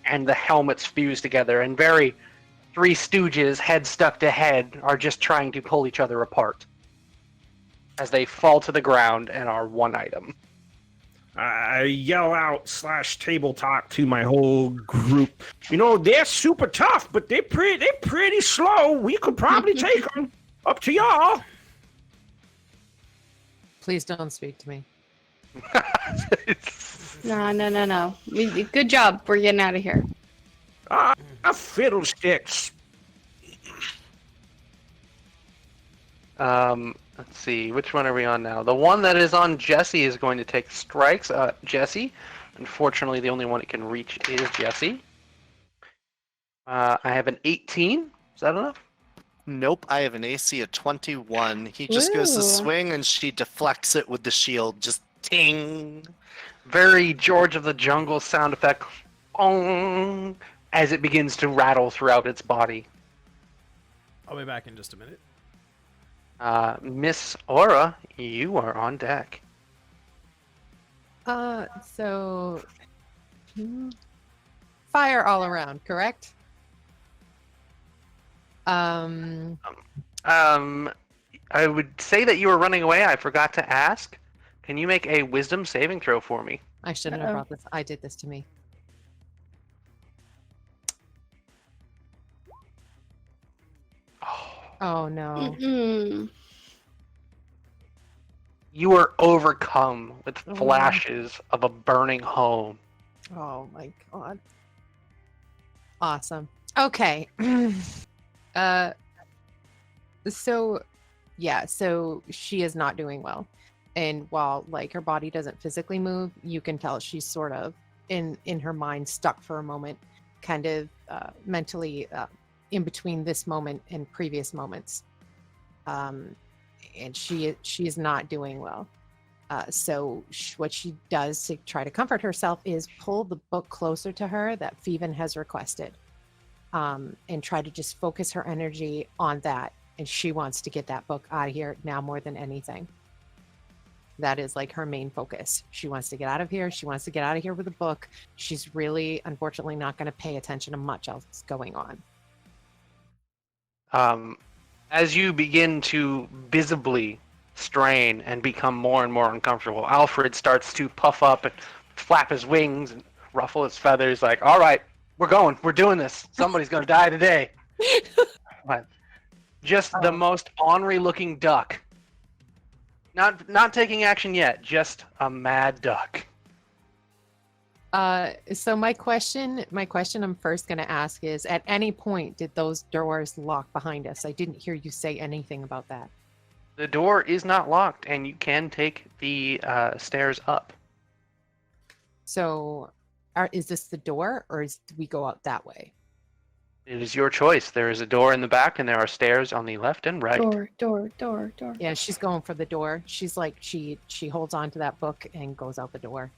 And the helmets fuse together. And very three stooges, head stuck to head, are just trying to pull each other apart as they fall to the ground and are one item. I yell out / table talk to my whole group. You know, they're super tough, but they're pretty slow. We could probably take them. Up to y'all. Please don't speak to me. No. Good job. We're getting out of here. Fiddlesticks. Let's see, which one are we on now? The one that is on Jesse is going to take strikes. Jesse. Unfortunately, the only one it can reach is Jesse. I have an 18. Is that enough? Nope, I have an AC of 21. He just goes to Ooh. swing and she deflects it with the shield. Just ting. Very George of the Jungle sound effect. Ong, as it begins to rattle throughout its body. I'll be back in just a minute. Miss Aura, you are on deck. So fire all around, correct? I would say that you were running away. I forgot to ask. Can you make a wisdom saving throw for me? I shouldn't have brought this. I did this to me. Oh no. Mm-mm. You are overcome with flashes of a burning home. Oh my god. Awesome. Okay. So she is not doing well. And while like her body doesn't physically move, you can tell she's sort of in her mind stuck for a moment, kind of mentally in between this moment and previous moments. And she is not doing well. So what she does to try to comfort herself is pull the book closer to her that Feven has requested, and try to just focus her energy on that. And she wants to get that book out of here now more than anything. That is like her main focus. She wants to get out of here. She wants to get out of here with the book. She's really, unfortunately, not going to pay attention to much else going on. As you begin to visibly strain and become more and more uncomfortable, Alfred starts to puff up and flap his wings and ruffle his feathers like, all right, we're going. We're doing this. Somebody's going to die today. But just the most ornery looking duck. Not taking action yet, just a mad duck. So my question I'm first going to ask is, at any point did those doors lock behind us? I didn't hear you say anything about that. The door is not locked, and you can take the stairs up. So is this the door, or do we go out that way? It is your choice. There is a door in the back, and there are stairs on the left and right. Door. Yeah, she's going for the door. She's like, she holds on to that book and goes out the door.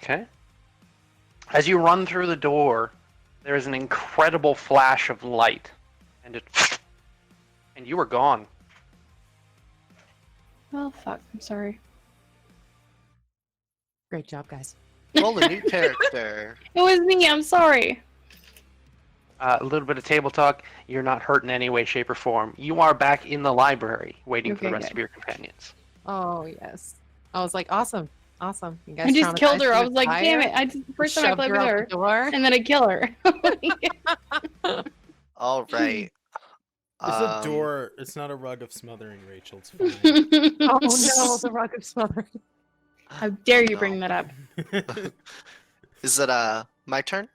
Okay. As you run through the door, there is an incredible flash of light, and you are gone. Oh, fuck. I'm sorry. Great job, guys. Roll a new character. It was me. I'm sorry. A little bit of table talk. You're not hurt in any way, shape, or form. You are back in the library, waiting for the Okay, rest good. of your companions. Oh, yes. I was like, awesome. You guys I just killed her. traumatized I me was with like, damn fire? it. The first time I Shoved played her with out her, the door. and then I kill her. All right. It's a door. It's not a rug of smothering, Rachel. It's fine. Oh no, the rock of smothering. How dare you No. bring that up? Is it my turn?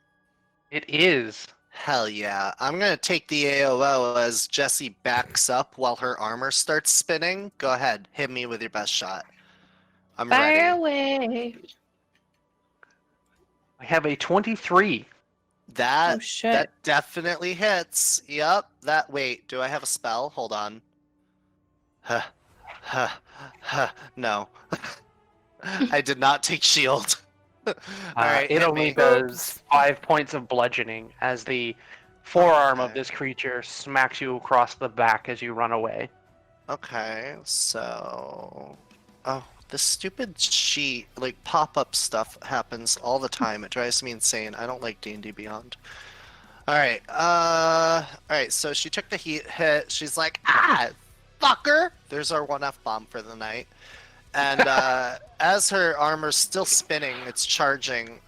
It is. Hell yeah. I'm gonna take the AOO as Jessie backs up while her armor starts spinning. Go ahead, hit me with your best shot. I'm Fire ready. away. I have a 23. That Oh, shit. that definitely hits. Yep. Wait, do I have a spell? Hold on. No. I did not take shield. All right, It hit only me. does 5 points of bludgeoning as the forearm of Okay. this creature smacks you across the back as you run away. Okay, so this stupid sheet, like pop-up stuff happens all the time. It drives me insane. I don't like D&D Beyond. All right. All right. So she took the heat hit. She's like, ah, fucker. There's our 1F bomb for the night. And as her armor's still spinning, it's charging.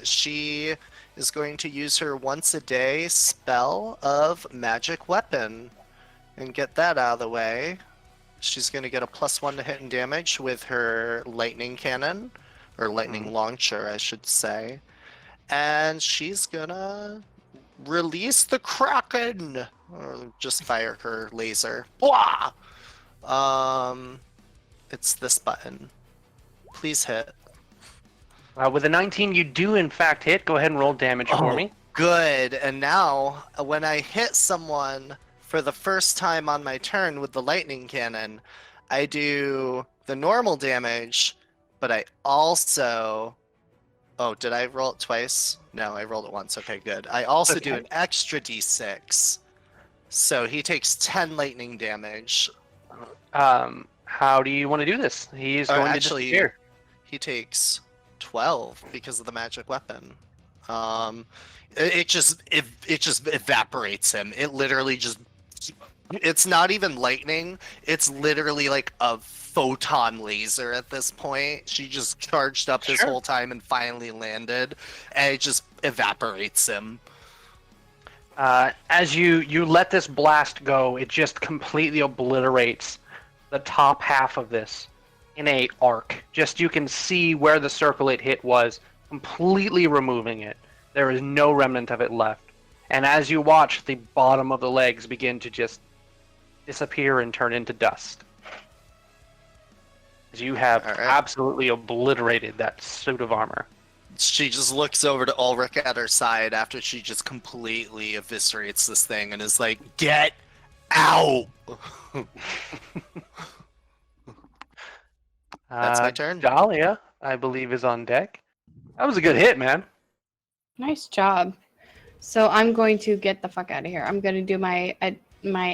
She is going to use her once a day spell of magic weapon and get that out of the way. She's going to get a +1 to hit and damage with her lightning cannon, or lightning launcher, I should say. And she's gonna release the Kraken, or just fire her laser. Blah! It's this button. Please hit. With a 19, you do in fact hit. Go ahead and roll damage for me. Good. And now, when I hit someone for the first time on my turn with the lightning cannon, I do the normal damage, but I also... Oh, did I roll it twice? No, I rolled it once. Okay, good. I also do an extra d6. So he takes 10 lightning damage. How do you want to do this? He's going to disappear. He takes 12 because of the magic weapon. It just evaporates him. It literally just... It's not even lightning. It's literally like a photon laser at this point. She just charged up this whole time and finally landed, and it just evaporates him. As you let this blast go, it just completely obliterates the top half of this in a arc. Just you can see where the circle it hit was, completely removing it. There is no remnant of it left. And as you watch, the bottom of the legs begin to just disappear and turn into dust. As you have absolutely obliterated that suit of armor. She just looks over to Ulrich at her side after she just completely eviscerates this thing and is like, "Get out!" That's my turn. Dahlia, I believe, is on deck. That was a good hit, man. Nice job. So I'm going to get the fuck out of here. I'm going to do my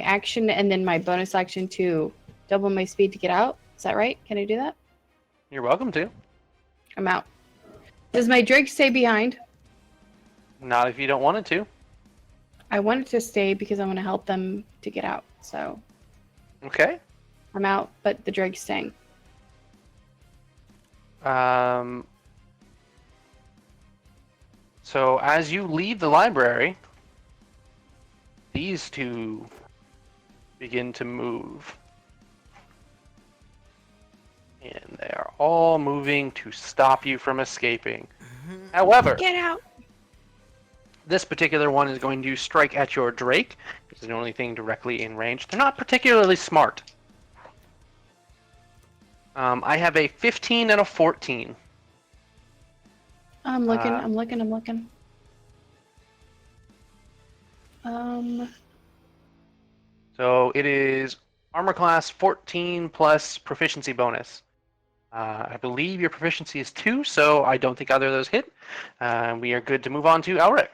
action and then my bonus action to double my speed to get out. Is that right? Can I do that? You're welcome to. I'm out. Does my Drake stay behind? Not if you don't want it to. I want it to stay because I want to help them to get out. So Okay. I'm out, but the Drake's staying. So as you leave the library, these two begin to move. And they are all moving to stop you from escaping. However, Get out! this particular one is going to strike at your Drake. It's the only thing directly in range. They're not particularly smart. I have a 15 and a 14. I'm looking. So it is armor class 14 plus proficiency bonus. I believe your proficiency is 2, so I don't think either of those hit. We are good to move on to Elric.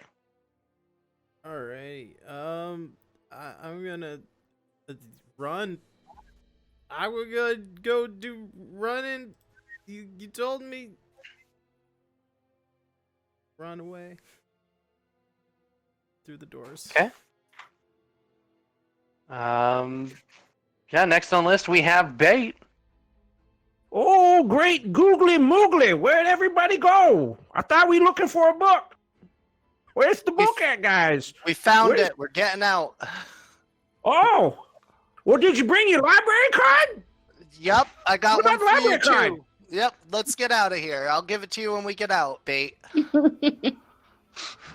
Alright. I'm gonna run. I will go do running. You told me. Run away. Through the doors. Okay. Yeah, next on the list we have Bait. Oh, great googly moogly. Where'd everybody go? I thought we looking for a book. Where's the book at, guys? We found it. We're getting out. Oh. Well, did you bring your library card? Yep, I got What one about for you library card? too. Yep, let's get out of here. I'll give it to you when we get out, Bait.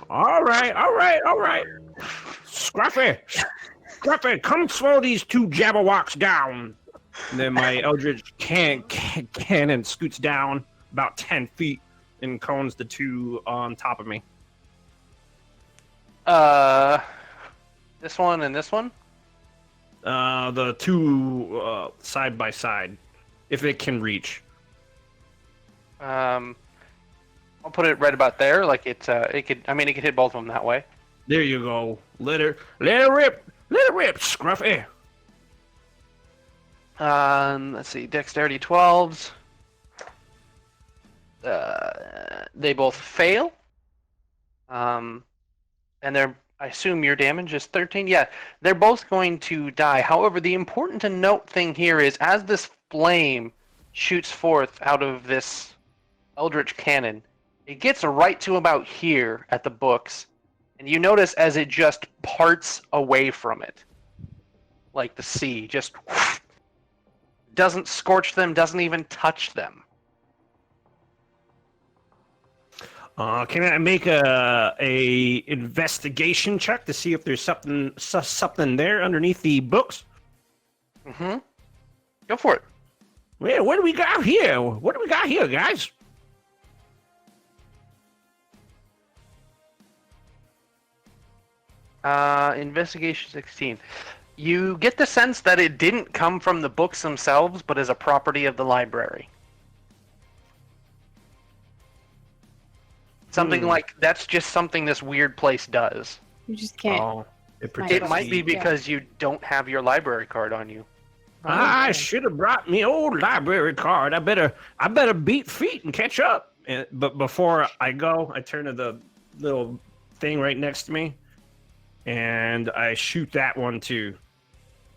All right. Scruffy, come slow these two jabberwocks down. And then my Eldritch cannon scoots down about 10 feet and cones the two on top of me. This one and this one? The two side by side, if it can reach. I'll put it right about there. Like it could hit both of them that way. There you go. Let it rip, Scruffy. Let's see, dexterity 12s. They both fail. And they're I assume your damage is 13? Yeah, they're both going to die. However, the important to note thing here is as this flame shoots forth out of this eldritch cannon, it gets right to about here at the books, and you notice as it just parts away from it, like the sea, just doesn't scorch them, doesn't even touch them. Can I make a investigation check to see if there's something there underneath the books? Mm-hmm. Go for it. Well, what do we got here? What do we got here, guys? Investigation 16. You get the sense that it didn't come from the books themselves, but is a property of the library. Something like that's just something this weird place does. You just can't. Oh, It might be because you don't have your library card on you. I should have brought me old library card. I better beat feet and catch up. But before I go, I turn to the little thing right next to me, and I shoot that one too.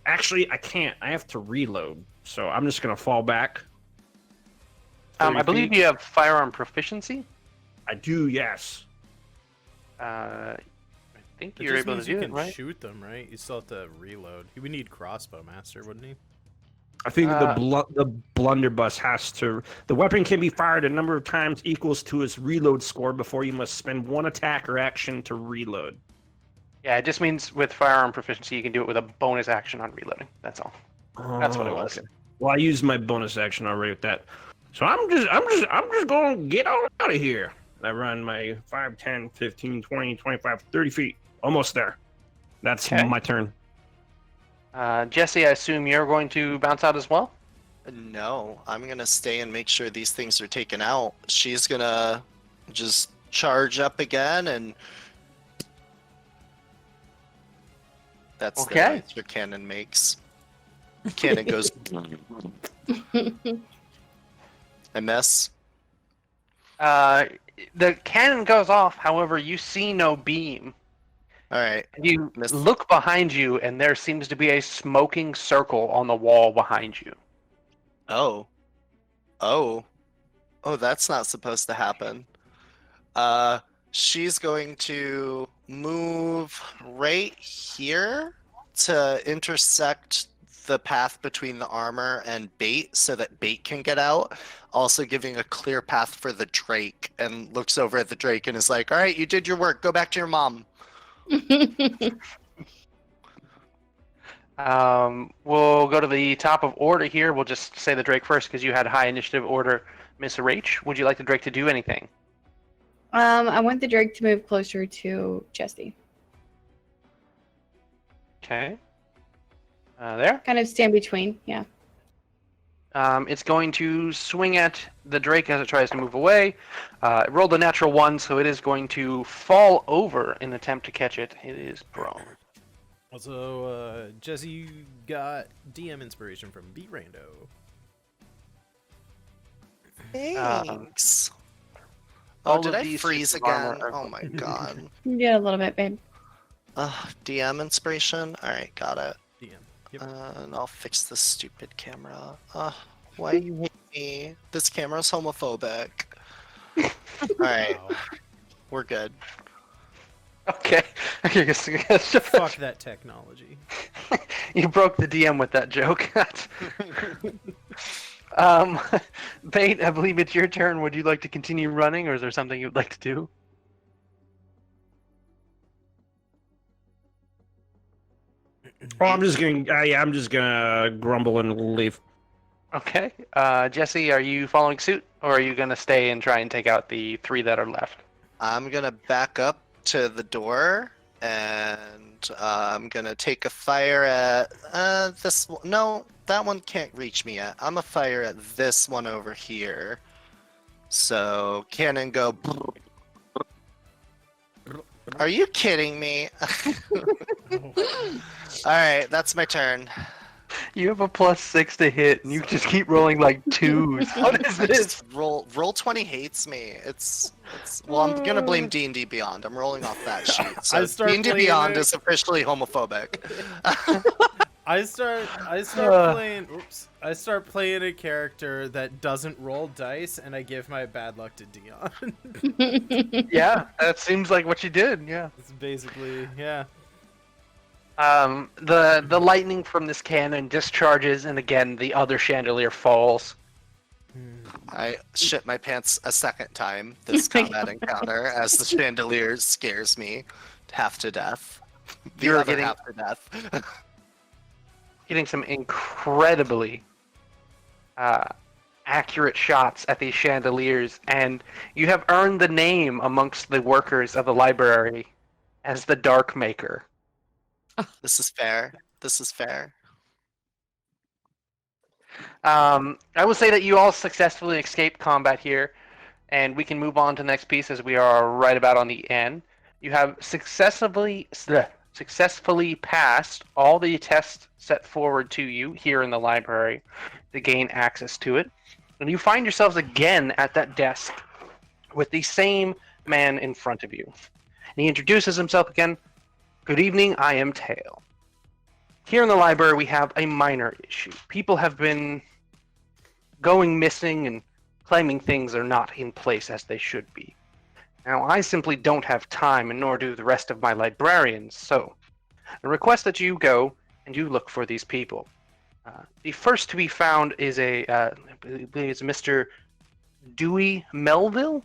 Actually, I can't. I have to reload, so I'm just gonna fall back. I believe you have firearm proficiency. I do, yes. I think It you're just able to means do you it, can right? shoot them, right? You still have to reload. He would need crossbow master, wouldn't he? I think the blunderbuss has to. The weapon can be fired a number of times equals to its reload score before you must spend one attack or action to reload. Yeah, it just means with firearm proficiency, you can do it with a bonus action on reloading. That's all. That's what it was. Okay. Well, I used my bonus action already with that, so I'm just gonna get on out of here. I run my 5, 10, 15, 20, 25, 30 feet. Almost there. That's Okay. my turn. Jesse, I assume you're going to bounce out as well? No, I'm gonna stay and make sure these things are taken out. She's gonna just charge up again, and that's the Okay. noise your cannon makes. Cannon goes. I miss. The cannon goes off, however, you see no beam. All right. You Miss. look behind you, and there seems to be a smoking circle on the wall behind you. Oh. That's not supposed to happen. She's going to move right here to intersect the path between the armor and bait so that bait can get out, also giving a clear path for the drake, and looks over at the drake and is like, all right, you did your work, go back to your mom. We'll go to the top of order here. We'll just say the Drake first because you had high initiative order. Miss Rach, would you like the Drake to do anything? I want the Drake to move closer to Jesse. Okay. There. Kind of stand between, yeah. It's going to swing at the Drake as it tries to move away. It rolled a natural 1, so it is going to fall over in an attempt to catch it. It is prone. Also, Jesse, you got DM inspiration from B Rando. Thanks. all Did of I these freeze pieces of armor again? are Oh my god. Yeah, a little bit, babe. DM inspiration? Alright, got it. DM. Yep. And I'll fix this stupid camera. Why you hate me? This camera's homophobic. Alright, Wow. we're good. Okay. Fuck that technology. You broke the DM with that joke. Bait, I believe it's your turn. Would you like to continue running, or is there something you'd like to do? Oh, I'm just gonna grumble and leave. Okay. Jesse, are you following suit, or are you going to stay and try and take out the 3 that are left? I'm gonna back up to the door and I'm gonna take a fire at this one. No, that one can't reach me yet. I'm gonna fire at this one over here. So cannon go. Are you kidding me? All right, that's my turn. You have a +6 to hit, and you just keep rolling like 2s. What is I this? just roll 20 hates me. It's well, I'm gonna blame D&D Beyond. I'm rolling off that sheet. So start D&D playing Beyond it. is officially homophobic. I start playing. Oops! I start playing a character that doesn't roll dice, and I give my bad luck to Dion. Yeah, that seems like what you did. Yeah. It's basically, yeah. The lightning from this cannon discharges, and again the other chandelier falls. I shit my pants a second time this combat encounter as the chandelier scares me half to death. The You're other getting- half to death. Hitting some incredibly accurate shots at these chandeliers, and you have earned the name amongst the workers of the library as the Dark Maker. This is fair. This is fair. I will say that you all successfully escaped combat here, and we can move on to the next piece as we are right about on the end. You have successfully passed all the tests set forward to you here in the library to gain access to it. And you find yourselves again at that desk with the same man in front of you. And he introduces himself again. Good evening, I am Tail. Here in the library we have a minor issue. People have been going missing and claiming things are not in place as they should be. Now, I simply don't have time, and nor do the rest of my librarians, so I request that you go and you look for these people. The first to be found is I believe it's Mr. Dewey Melville.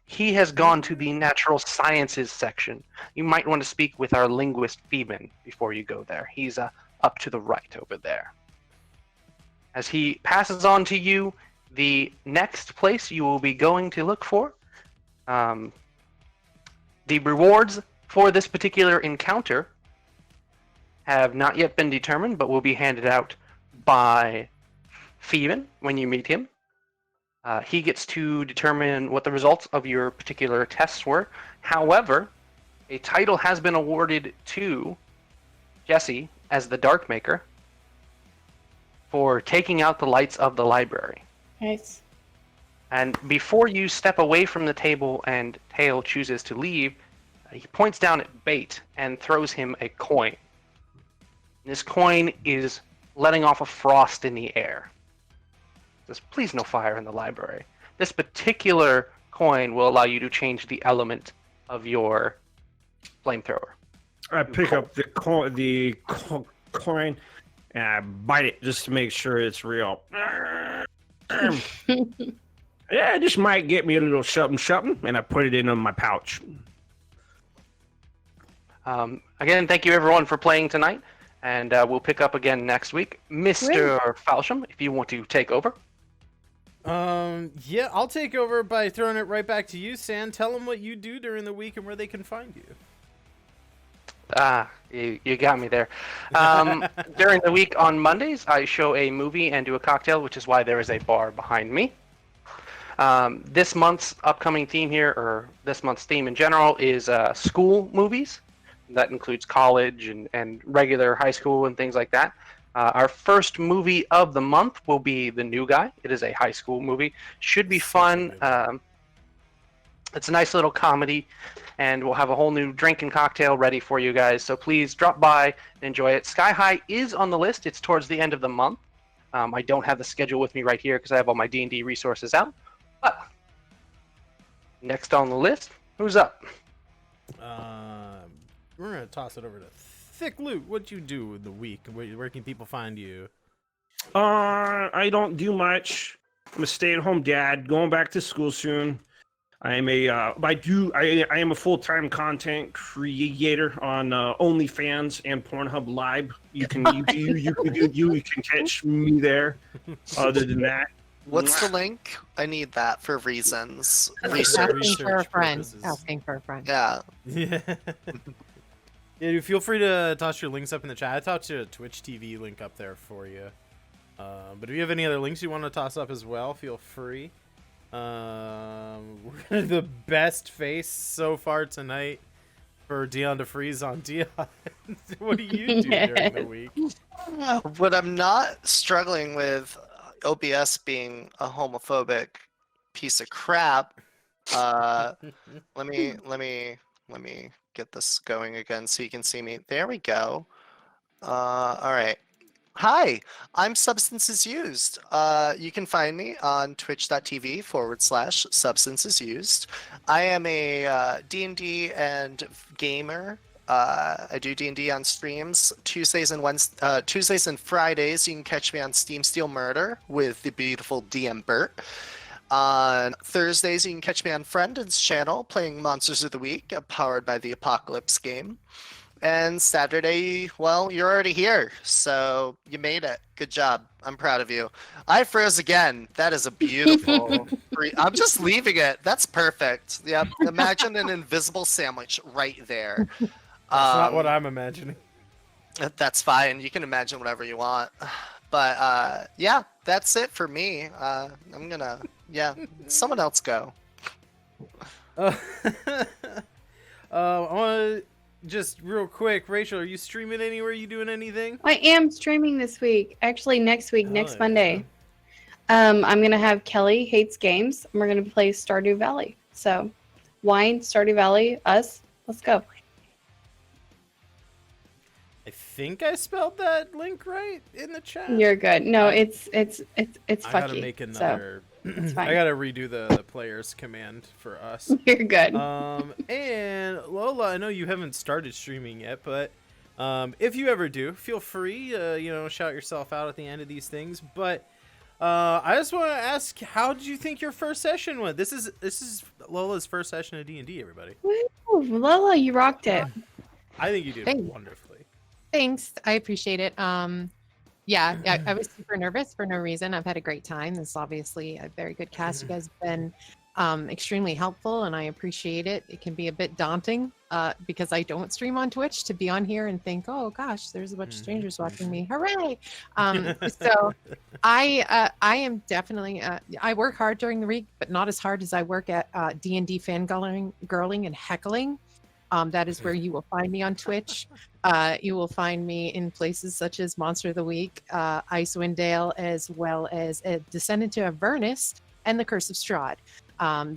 He has gone to the natural sciences section. You might want to speak with our linguist Phoeben before you go there. He's up to the right over there. As he passes on to you, the next place you will be going to look for, the rewards for this particular encounter have not yet been determined, but will be handed out by Phoeben when you meet him. He gets to determine what the results of your particular tests were. However, a title has been awarded to Jesse as the Dark Maker for taking out the lights of the library. Nice. And before you step away from the table and Tail chooses to leave, he points down at Bait and throws him a coin. This coin is letting off a frost in the air. It says, please no fire in the library. This particular coin will allow you to change the element of your flamethrower. I pick up the coin and I bite it just to make sure it's real. Yeah, this might get me a little something, and I put it in my pouch. Again, thank you everyone for playing tonight, and we'll pick up again next week. Mr. Foulsham, if you want to take over. Yeah, I'll take over by throwing it right back to you, San. Tell them what you do during the week and where they can find you. You got me there. During the week on Mondays, I show a movie and do a cocktail, which is why there is a bar behind me. This month's upcoming theme here, or this month's theme in general, is school movies. That includes college and regular high school and things like that. Our first movie of the month will be The New Guy. It is a high school movie. Should be fun. It's a nice little comedy, and we'll have a whole new drink and cocktail ready for you guys. So please drop by and enjoy it. Sky High is on the list. It's towards the end of the month. I don't have the schedule with me right here because I have all my D&D resources out. But next on the list, who's up? We're gonna toss it over to Thick Loot. What you do in the week? Where can people find you? I don't do much. I'm a stay-at-home dad, going back to school soon. I am a full-time content creator on OnlyFans and Pornhub Live. You can catch me there. Other than that, What's the link? I need that for reasons. Asking Research. for a friend. purposes. Asking for a friend. Yeah. Yeah. Yeah, dude, feel free to toss your links up in the chat. I tossed a Twitch TV link up there for you. But if you have any other links you want to toss up as well, feel free. We're the best face so far tonight. for Dion to freeze on Dion. What do you do during the week? When I'm not struggling with OBS being a homophobic piece of crap, let me get this going again so you can see me. There we go. All right. Hi, I'm Substances Used. You can find me on twitch.tv/Substances Used. I am a D&D and gamer. I do D&D on streams Tuesdays and Fridays. You can catch me on Steam Steel Murder with the beautiful DM Burt. On Thursdays, you can catch me on Friendon's channel playing Monsters of the Week, powered by the Apocalypse game. And Saturday, well, you're already here, so you made it. Good job. I'm proud of you. I froze again. That is a beautiful... I'm just leaving it. That's perfect. Yep. Imagine an invisible sandwich right there. That's not what I'm imagining. That's fine. You can imagine whatever you want. But, yeah, that's it for me. I'm gonna... Yeah, someone else go. I want to... Just real quick, Rachel, are you streaming anywhere? You doing anything? I am streaming this week. Actually, next week, next yeah. Monday. I'm going to have Kelly Hates Games, and we're going to play Stardew Valley. So, wine, Stardew Valley, us, let's go. I think I spelled that link right in the chat. You're good. No, it's I fucky. gotta make another. It's fine. I gotta redo the players command for us. You're good. And Lola, I know you haven't started streaming yet, but if you ever do, feel free. Shout yourself out at the end of these things. But I just want to ask, how did you think your first session went? This is Lola's first session of D&D. Everybody. Woo, Lola, you rocked it. I think you did Thanks. wonderfully. Thanks. I appreciate it. Yeah, I was super nervous for no reason. I've had a great time. This is obviously a very good cast. You guys have been extremely helpful, and I appreciate it. It can be a bit daunting because I don't stream on Twitch, to be on here and think, oh gosh, there's a bunch of strangers watching me. Hooray! So I am definitely, I work hard during the week, but not as hard as I work at D&D fangirling and heckling. That is where you will find me on Twitch. You will find me in places such as Monster of the Week, Icewind Dale, as well as Descendant to Avernus and The Curse of Strahd.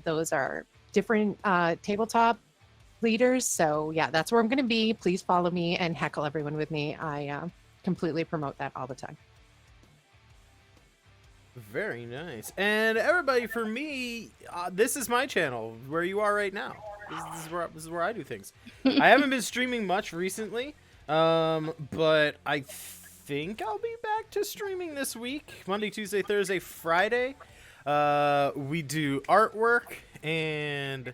Those are different tabletop leaders. So yeah, that's where I'm going to be. Please follow me and heckle everyone with me. I completely promote that all the time. Very nice. And everybody, for me, this is my channel where you are right now. This is where I do things. I haven't been streaming much recently, but I think I'll be back to streaming this week. Monday, Tuesday, Thursday, Friday. We do artwork and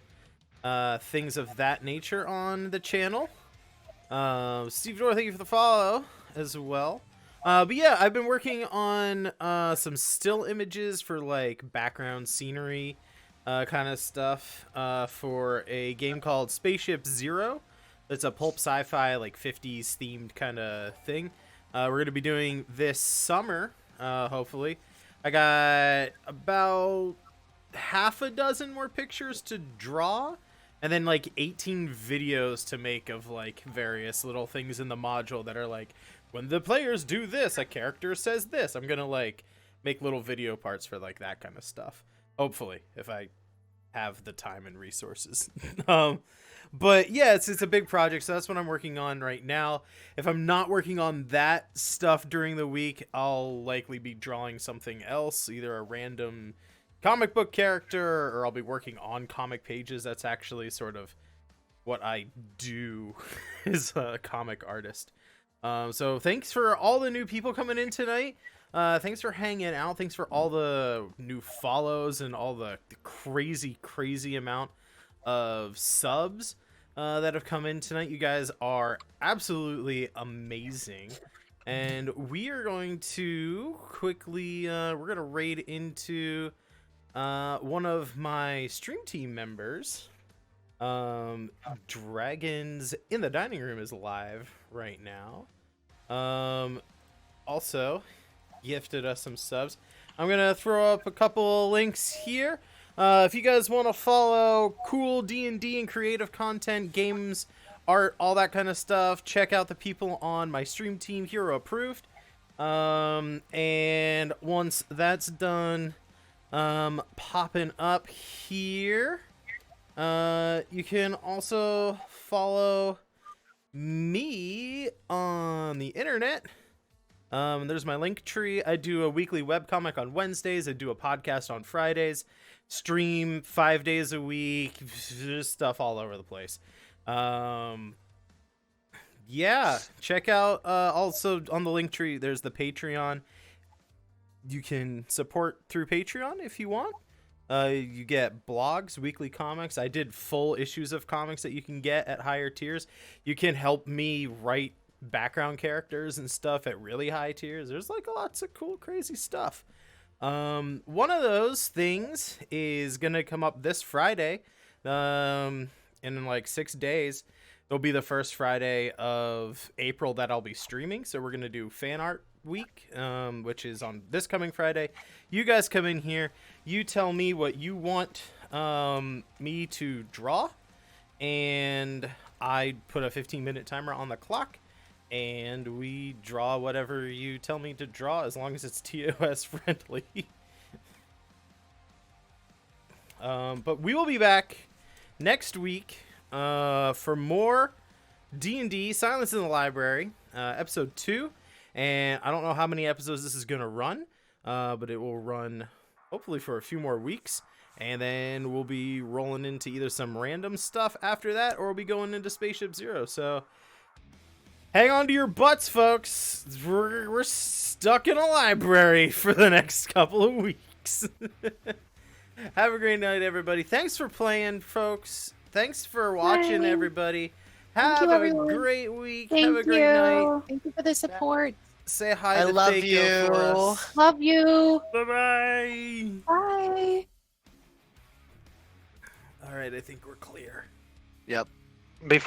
things of that nature on the channel. Steve Dorr, thank you for the follow as well. But yeah, I've been working on some still images for like background scenery kind of stuff for a game called Spaceship Zero. It's a pulp sci-fi like 50s themed kind of thing. We're going to be doing this summer, hopefully. I got about half a dozen more pictures to draw, and then like 18 videos to make of like various little things in the module that are like, when the players do this, a character says this. I'm gonna like make little video parts for like that kind of stuff. Hopefully, if I have the time and resources. But yeah, it's a big project, so that's what I'm working on right now. If I'm not working on that stuff during the week, I'll likely be drawing something else, either a random comic book character, or I'll be working on comic pages. That's actually sort of what I do as a comic artist. So thanks for all the new people coming in tonight. Thanks for hanging out. Thanks for all the new follows and all the crazy amount of subs that have come in tonight. You guys are absolutely amazing. And we are going to quickly, we're going to raid into one of my stream team members. Dragons in the Dining Room is live right now. Also gifted us some subs. I'm gonna throw up a couple links here. If you guys want to follow cool D&D and creative content, games, art, all that kind of stuff, check out the people on my stream team, Hero Approved. And once that's done, popping up here, you can also follow me on the internet. There's my link tree. I do a weekly webcomic on Wednesdays. I do a podcast on Fridays. Stream 5 days a week. Just stuff all over the place. Yeah, check out also on the link tree. There's the Patreon. You can support through Patreon if you want. You get blogs, weekly comics. I did full issues of comics that you can get at higher tiers. You can help me write background characters and stuff at really high tiers. There's like lots of cool, crazy stuff. One of those things is gonna come up this Friday. In like 6 days, it'll be the first Friday of April that I'll be streaming. So we're gonna do fan art week, which is on this coming Friday. You guys come in here, you tell me what you want me to draw, and I put a 15-minute timer on the clock, and we draw whatever you tell me to draw, as long as it's TOS friendly. But we will be back next week for more D&D Silence in the Library, episode 2. And I don't know how many episodes this is going to run, but it will run hopefully for a few more weeks. And then we'll be rolling into either some random stuff after that, or we'll be going into Spaceship Zero. So hang on to your butts, folks. We're stuck in a library for the next couple of weeks. Have a great night, everybody. Thanks for playing, folks. Thanks for watching, Bye. everybody. Thank Have you, a everyone. great week. Thank Have a great you. night. Thank you for the support. Say hi I to love Thaco for you. us. Love you. Bye-bye. Bye. All right, I think we're clear. Yep. Before